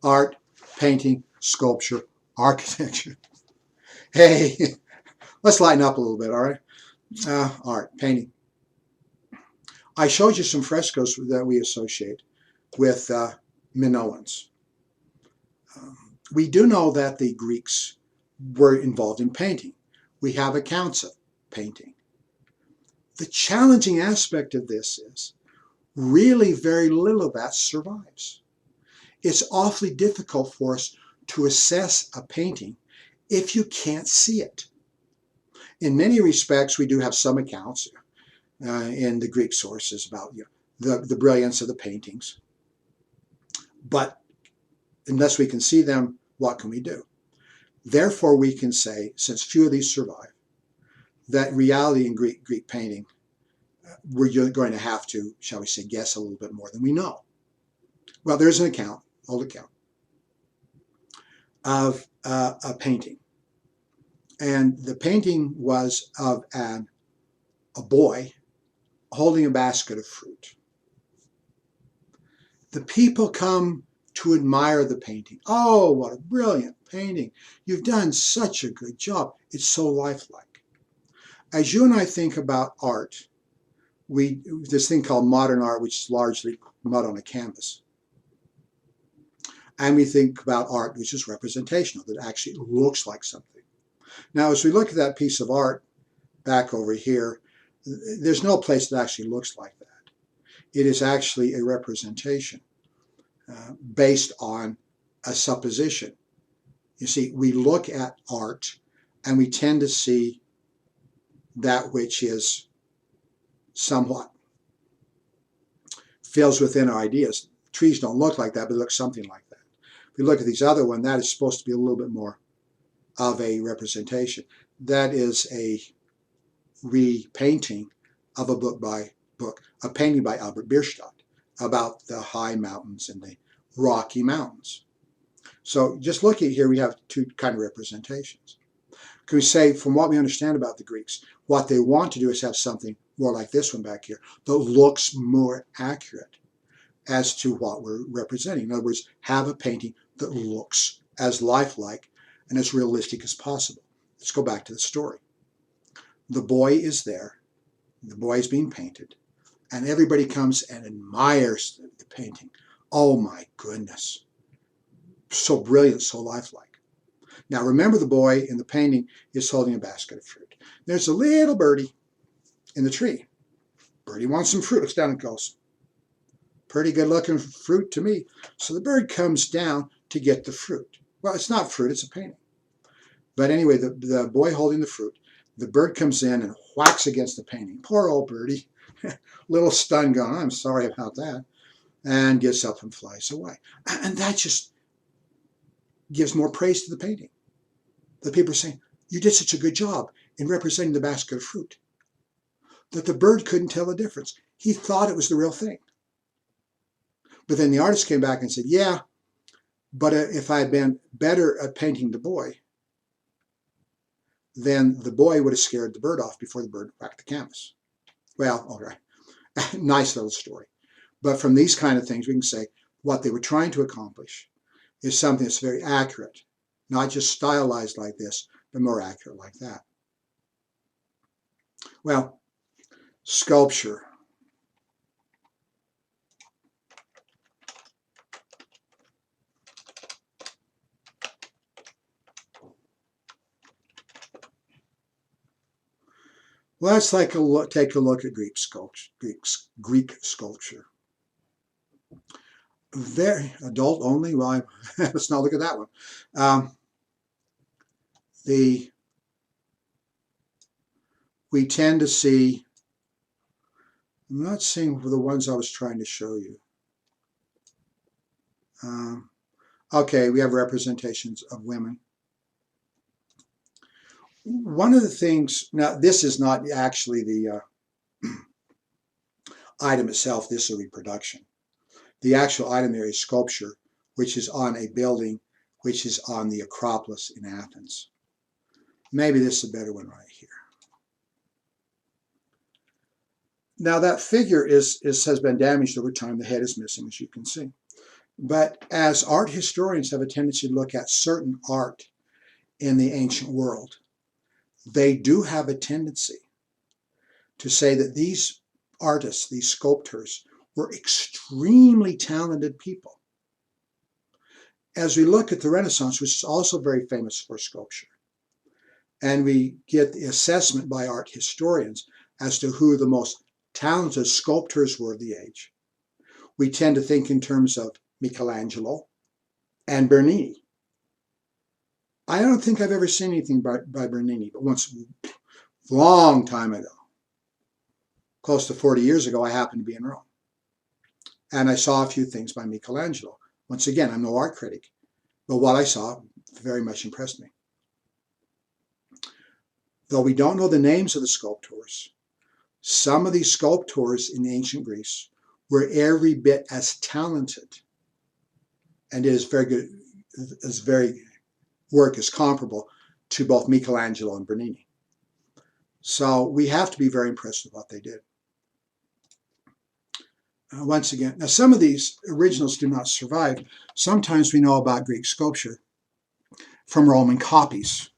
art, painting, sculpture, architecture. Hey, let's lighten up a little bit, all right? Art, painting. I showed you some frescoes that we associate with Minoans. We do know that the Greeks were involved in painting. We have accounts of painting. The challenging aspect of this is really very little of that survives. It's awfully difficult for us to assess a painting if you can't see it. In many respects, we do have some accounts in the Greek sources about the brilliance of the paintings. But unless we can see them, what can we do? Therefore, we can say, since few of these survive, that reality in Greek painting, we're going to have to, shall we say, guess a little bit more than we know. Well, there's an account, old account, of a painting. And the painting was of a boy holding a basket of fruit. The people come to admire the painting. Oh, what a brilliant painting. You've done such a good job. It's so lifelike. As you and I think about art, this thing called modern art, which is largely mud on a canvas. And we think about art, which is representational, that actually looks like something. Now, as we look at that piece of art back over here, there's no place that actually looks like that. It is actually a representation based on a supposition. You see, we look at art and we tend to see that which is somewhat fills within our ideas. Trees don't look like that, but they look something like that. If we look at these other one, that is supposed to be a little bit more of a representation. That is a repainting of a painting by Albert Bierstadt about the high mountains and the Rocky Mountains. So just looking here, we have two kind of representations. Can we say, from what we understand about the Greeks, what they want to do is have something more like this one back here that looks more accurate as to what we're representing. In other words, have a painting that looks as lifelike and as realistic as possible. Let's go back to the story. The boy is there. The boy is being painted. And everybody comes and admires the painting. Oh my goodness. So brilliant, so lifelike. Now remember, the boy in the painting is holding a basket of fruit. There's a little birdie in the tree. Birdie wants some fruit. Looks down and goes, pretty good looking fruit to me. So the bird comes down to get the fruit. Well, it's not fruit, it's a painting. But anyway, the boy holding the fruit, the bird comes in and whacks against the painting. Poor old birdie. Little stunned going, I'm sorry about that. And gets up and flies away. And that just gives more praise to the painting. The people are saying, you did such a good job in representing the basket of fruit that the bird couldn't tell the difference. He thought it was the real thing. But then the artist came back and said, yeah, but if I had been better at painting the boy, then the boy would have scared the bird off before the bird whacked the canvas. Well, all right. Nice little story. But from these kind of things, we can say what they were trying to accomplish is something that's very accurate, not just stylized like this, but more accurate like that. Well, sculpture. Let's take a look at Greek sculpture. Very adult only. Well, let's not look at that one. We tend to see. I'm not seeing the ones I was trying to show you. Okay, we have representations of women. One of the things, now this is not actually the item itself, this is a reproduction. The actual item there is sculpture, which is on a building, which is on the Acropolis in Athens. Maybe this is a better one right here. Now that figure has been damaged over time. The head is missing, as you can see. But as art historians have a tendency to look at certain art in the ancient world, they do have a tendency to say that these artists, these sculptors, were extremely talented people. As we look at the Renaissance, which is also very famous for sculpture, and we get the assessment by art historians as to who the most talented sculptors were of the age, we tend to think in terms of Michelangelo and Bernini. I don't think I've ever seen anything by Bernini, but once Long time ago, close to 40 years ago, I happened to be in Rome. And I saw a few things by Michelangelo. Once again, I'm no art critic, but what I saw very much impressed me. Though we don't know the names of the sculptors, some of these sculptors in ancient Greece were every bit as talented, and it is very good, his very work is comparable to both Michelangelo and Bernini. So we have to be very impressed with what they did. Once again, now some of these originals do not survive. Sometimes we know about Greek sculpture from Roman copies.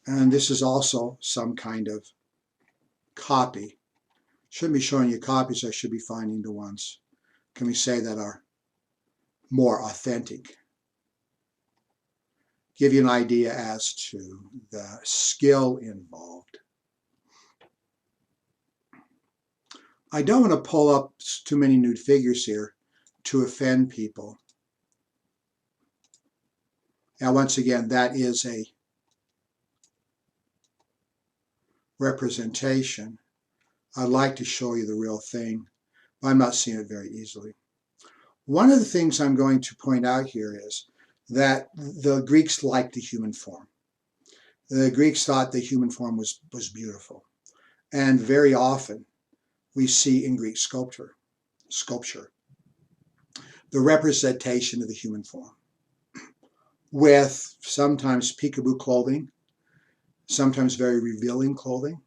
And this is also some kind of copy. Shouldn't be showing you copies, I should be finding the ones, can we say, that are more authentic. Give you an idea as to the skill involved. I don't want to pull up too many nude figures here to offend people. Now, once again, that is a representation. I'd like to show you the real thing, but I'm not seeing it very easily. One of the things I'm going to point out here is that the Greeks liked the human form. The Greeks thought the human form was beautiful. And very often we see in Greek sculpture the representation of the human form with sometimes peekaboo clothing, sometimes very revealing clothing,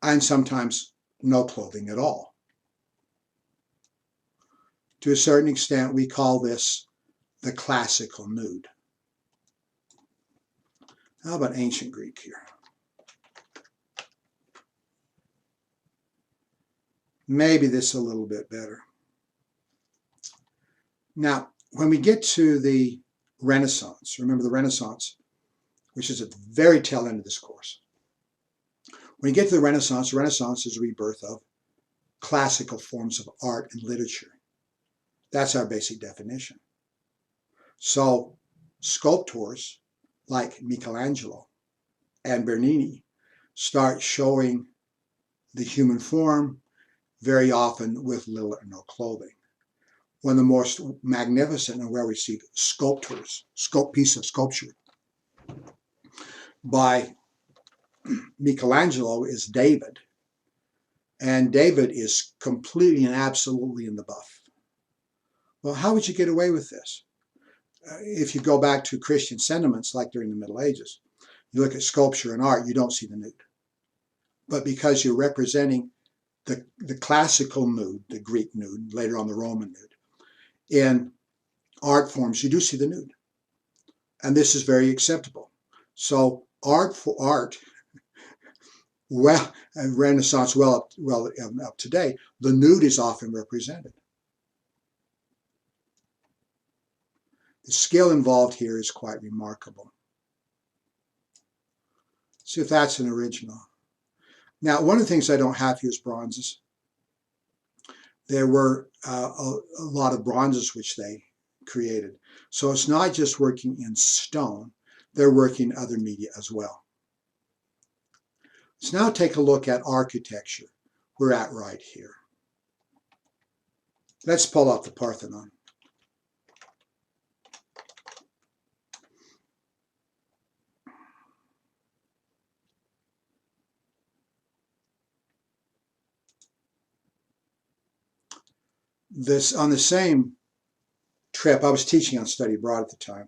and sometimes no clothing at all. To a certain extent, we call this the classical nude. How about ancient Greek here? Maybe this a little bit better. Now, when we get to the Renaissance, remember the Renaissance, which is at the very tail end of this course. When you get to the Renaissance is a rebirth of classical forms of art and literature. That's our basic definition. So sculptors like Michelangelo and Bernini start showing the human form very often with little or no clothing. One of the most magnificent and well-received piece of sculpture by Michelangelo is David. And David is completely and absolutely in the buff. Well, how would you get away with this? If you go back to Christian sentiments like during the Middle Ages, you look at sculpture and art, you don't see the nude. But because you're representing the classical nude, the Greek nude, later on the Roman nude, in art forms, you do see the nude. And this is very acceptable. So art for art, well, Renaissance up today, the nude is often represented. The skill involved here is quite remarkable. See if that's an original. Now, one of the things I don't have here is bronzes. There were a lot of bronzes which they created. So it's not just working in stone, they're working in other media as well. Let's now take a look at architecture. We're at right here. Let's pull up the Parthenon. On the same trip, I was teaching on study abroad at the time.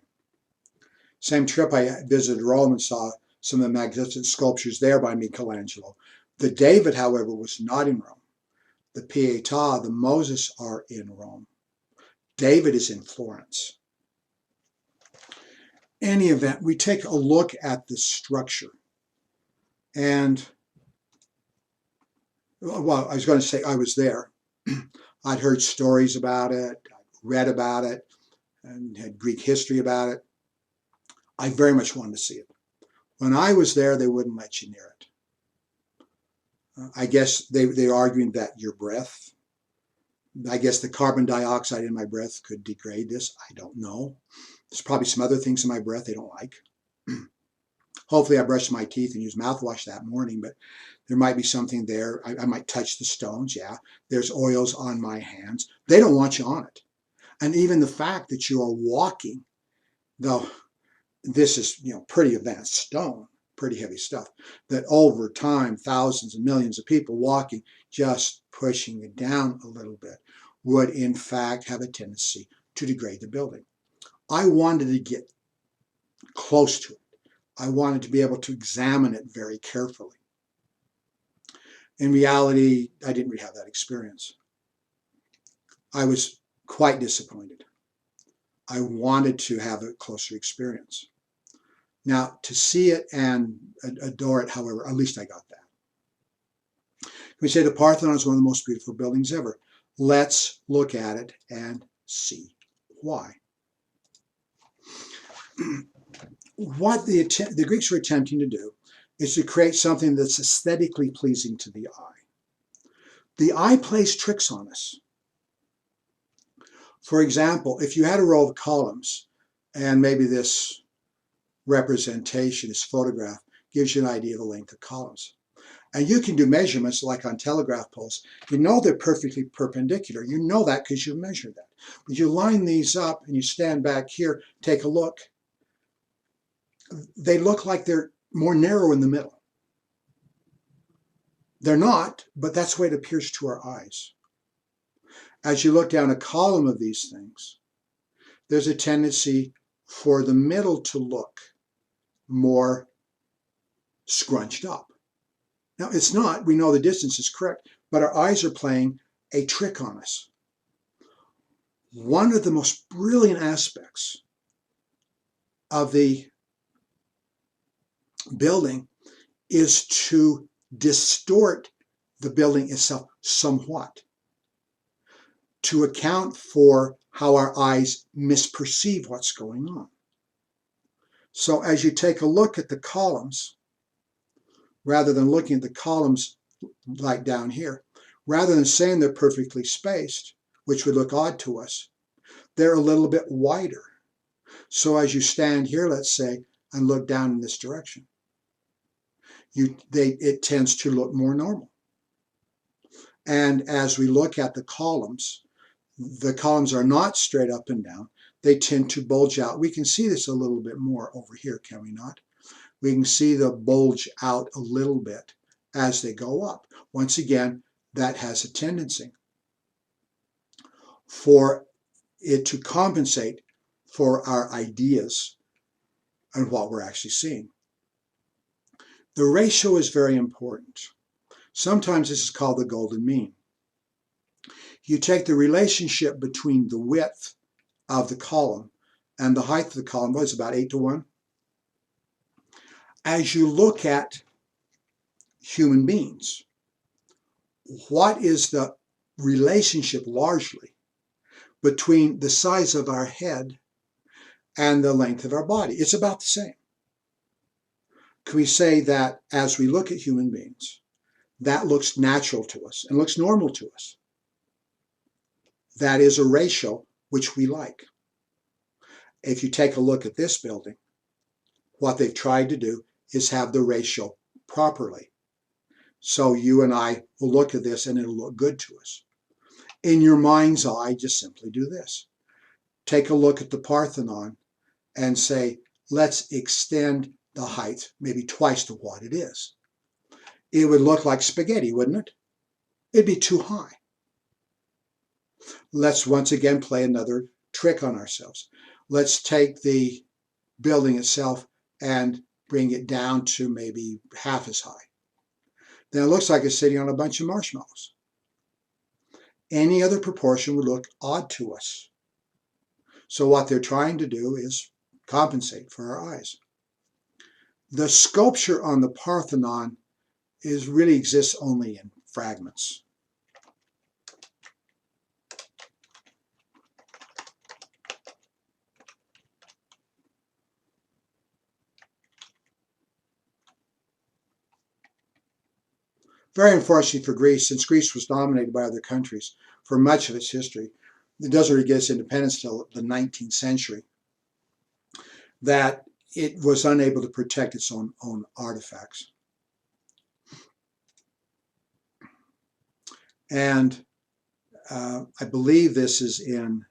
Same trip, I visited Rome and saw some of the magnificent sculptures there by Michelangelo. The David, however, was not in Rome. The Pietà, the Moses are in Rome. David is in Florence. In any event, we take a look at the structure. And, well, I was going to say I was there. I'd heard stories about it, read about it, and had Greek history about it. I very much wanted to see it. When I was there, they wouldn't let you near it. I guess they're arguing that your breath, I guess the carbon dioxide in my breath could degrade this. I don't know. There's probably some other things in my breath they don't like. Hopefully I brushed my teeth and used mouthwash that morning, but there might be something there. I might touch the stones, yeah. There's oils on my hands. They don't want you on it. And even the fact that you are walking, though this is, pretty advanced stone, pretty heavy stuff, that over time, thousands and millions of people walking, just pushing it down a little bit, would in fact have a tendency to degrade the building. I wanted to get close to it. I wanted to be able to examine it very carefully. In reality, I didn't really have that experience. I was quite disappointed. I wanted to have a closer experience. Now, to see it and adore it, however, at least I got that. We say the Parthenon is one of the most beautiful buildings ever. Let's look at it and see why. What the Greeks were attempting to do is to create something that's aesthetically pleasing to the eye. The eye plays tricks on us. For example, if you had a row of columns, and maybe this representation, this photograph, gives you an idea of the length of columns. And you can do measurements like on telegraph poles. You know they're perfectly perpendicular. You know that because you've measured that. But you line these up and you stand back here, take a look. They look like they're more narrow in the middle. They're not, but that's the way it appears to our eyes. As you look down a column of these things, there's a tendency for the middle to look more scrunched up. Now, it's not. We know the distance is correct, but our eyes are playing a trick on us. One of the most brilliant aspects of the building is to distort the building itself somewhat to account for how our eyes misperceive what's going on. So as you take a look at the columns, rather than looking at the columns like down here, rather than saying they're perfectly spaced, which would look odd to us, they're a little bit wider. So as you stand here, let's say, and look down in this direction, it tends to look more normal. And as we look at the columns are not straight up and down. They tend to bulge out. We can see this a little bit more over here, can we not? We can see the bulge out a little bit as they go up. Once again, that has a tendency for it to compensate for our ideas and what we're actually seeing. The ratio is very important. Sometimes this is called the golden mean. You take the relationship between the width of the column and the height of the column, it's about 8:1. As you look at human beings, what is the relationship largely between the size of our head and the length of our body? It's about the same. Can we say that as we look at human beings, that looks natural to us and looks normal to us? That is a ratio which we like. If you take a look at this building, what they've tried to do is have the ratio properly. So you and I will look at this and it'll look good to us. In your mind's eye, just simply do this. Take a look at the Parthenon and say, let's extend the height maybe twice to what it is. It would look like spaghetti, wouldn't it? It'd be too high. Let's once again play another trick on ourselves. Let's take the building itself and bring it down to maybe half as high. Then it looks like it's sitting on a bunch of marshmallows. Any other proportion would look odd to us. So what they're trying to do is compensate for our eyes. The sculpture on the Parthenon really exists only in fragments. Very unfortunately for Greece, since Greece was dominated by other countries for much of its history, it doesn't really get its independence till the 19th century, that it was unable to protect its own artifacts. And I believe this is in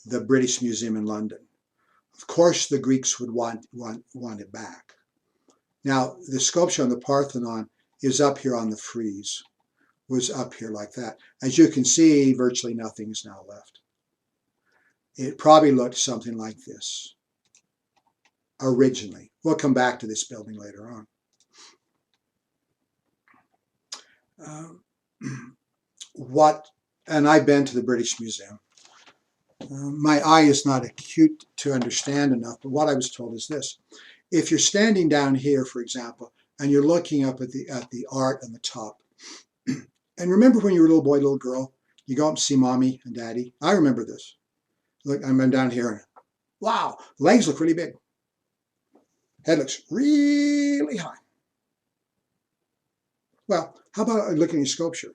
the British Museum in London. Of course, the Greeks would want it back. Now, the sculpture on the Parthenon is up here on the frieze, was up here like that. As you can see, virtually nothing is now left. It probably looked something like this originally. We'll come back to this building later on. And I've been to the British Museum. My eye is not acute to understand enough, but what I was told is this. If you're standing down here, for example, and you're looking up at the art on the top, and remember when you were a little boy, little girl, you go up and see mommy and daddy. I remember this. Look, I'm down here, and wow, legs look really big. Head looks really high. Well, how about looking at your sculpture?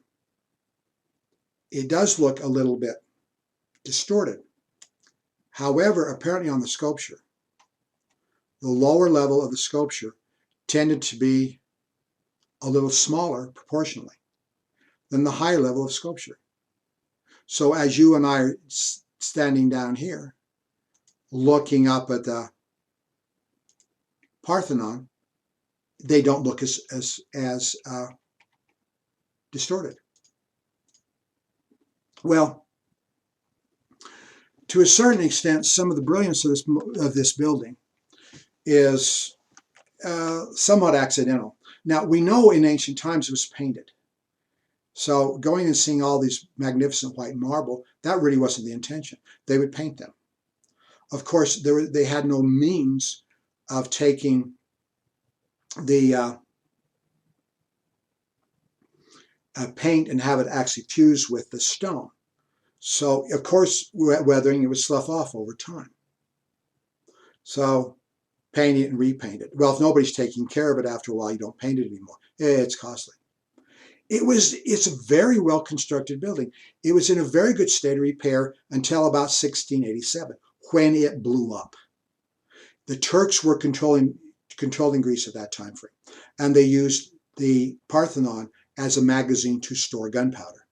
It does look a little bit distorted. However, apparently on the sculpture, the lower level of the sculpture tended to be a little smaller proportionally than the higher level of sculpture. So as you and I are standing down here, looking up at the Parthenon, they don't look as distorted. Well, to a certain extent, some of the brilliance of this building is somewhat accidental. Now, we know in ancient times it was painted. So going and seeing all these magnificent white marble, that really wasn't the intention. They would paint them. Of course, they had no means of taking the paint and have it actually fuse with the stone. So, of course, weathering, it would slough off over time. So, paint it and repaint it. Well, if nobody's taking care of it after a while, you don't paint it anymore. It's costly. It's a very well constructed building. It was in a very good state of repair until about 1687, when it blew up. The Turks were controlling Greece at that time frame, and they used the Parthenon as a magazine to store gunpowder.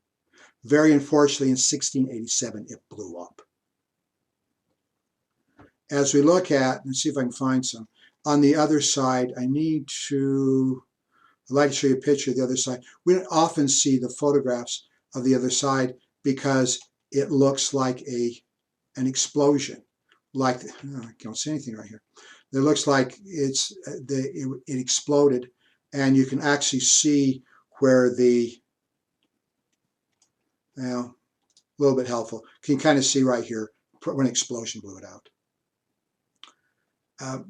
Very unfortunately, in 1687, it blew up. As we look at, let's see if I can find some, on the other side, I'd like to show you a picture of the other side. We don't often see the photographs of the other side because it looks like an explosion. I can't see anything right here. It looks like it exploded, and you can actually see where a little bit helpful. You can kind of see right here when an explosion blew it out.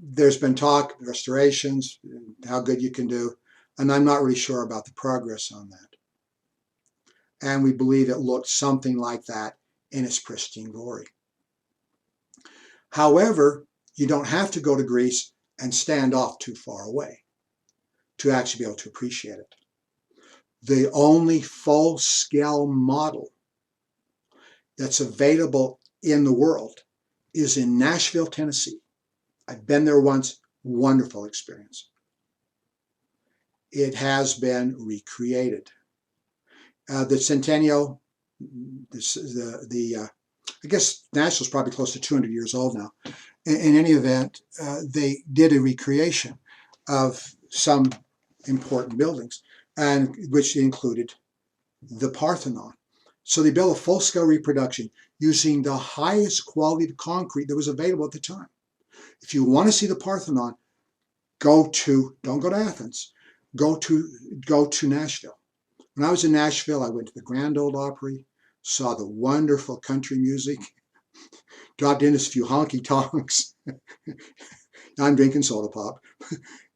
There's been talk, restorations, how good you can do, and I'm not really sure about the progress on that. And we believe it looked something like that in its pristine glory. However, you don't have to go to Greece and stand off too far away to actually be able to appreciate it. The only full-scale model that's available in the world is in Nashville, Tennessee. I've been there once, wonderful experience. It has been recreated. The Centennial, I guess Nashville's probably close to 200 years old now. In any event, they did a recreation of some important buildings, and which included the Parthenon. So they built a full-scale reproduction using the highest quality of concrete that was available at the time. If you want to see the Parthenon, don't go to Athens, go to Nashville. When I was in Nashville, I went to the Grand Ole Opry, saw the wonderful country music, dropped in a few honky-tonks. I'm drinking soda pop.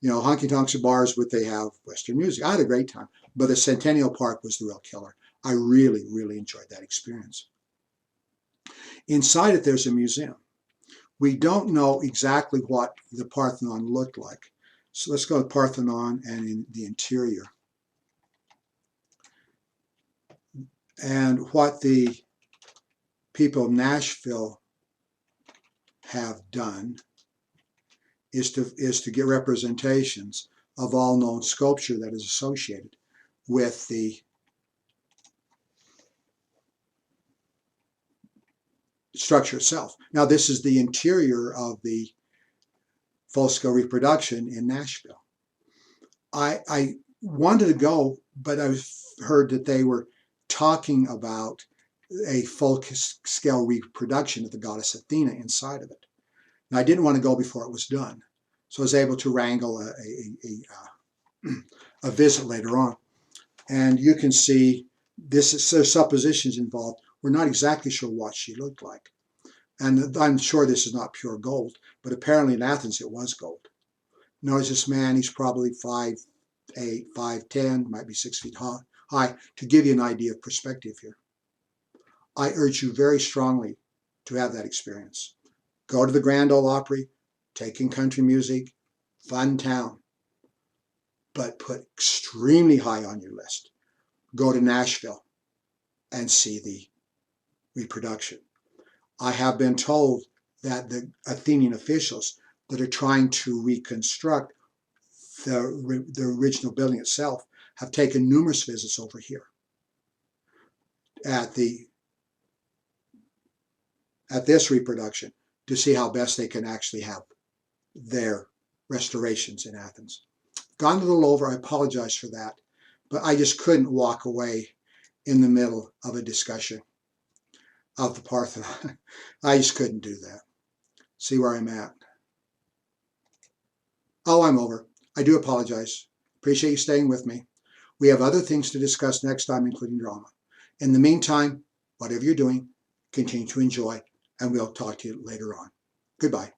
Honky-tonks are bars, but they have Western music. I had a great time, but the Centennial Park was the real killer. I really, really enjoyed that experience. Inside it, there's a museum. We don't know exactly what the Parthenon looked like. So let's go to Parthenon and in the interior. And what the people of Nashville have done is to get representations of all known sculpture that is associated with the structure itself. Now, this is the interior of the full-scale reproduction in Nashville. I wanted to go, but I heard that they were talking about a full-scale reproduction of the goddess Athena inside of it. And I didn't want to go before it was done, so I was able to wrangle a visit later on. And you can see there's suppositions involved. We're not exactly sure what she looked like. And I'm sure this is not pure gold, but apparently in Athens it was gold. Notice this man, he's probably 5'8", 5'10", might be 6 feet high, to give you an idea of perspective here. I urge you very strongly to have that experience. Go to the Grand Ole Opry, take in country music, fun town, but put extremely high on your list. Go to Nashville and see the reproduction. I have been told that the Athenian officials that are trying to reconstruct the original building itself have taken numerous visits over here at this reproduction to see how best they can actually have their restorations in Athens. Gone a little over, I apologize for that, but I just couldn't walk away in the middle of a discussion of the Parthenon. I just couldn't do that. See where I'm at. Oh, I'm over. I do apologize. Appreciate you staying with me. We have other things to discuss next time, including drama. In the meantime, whatever you're doing, continue to enjoy, and we'll talk to you later on. Goodbye.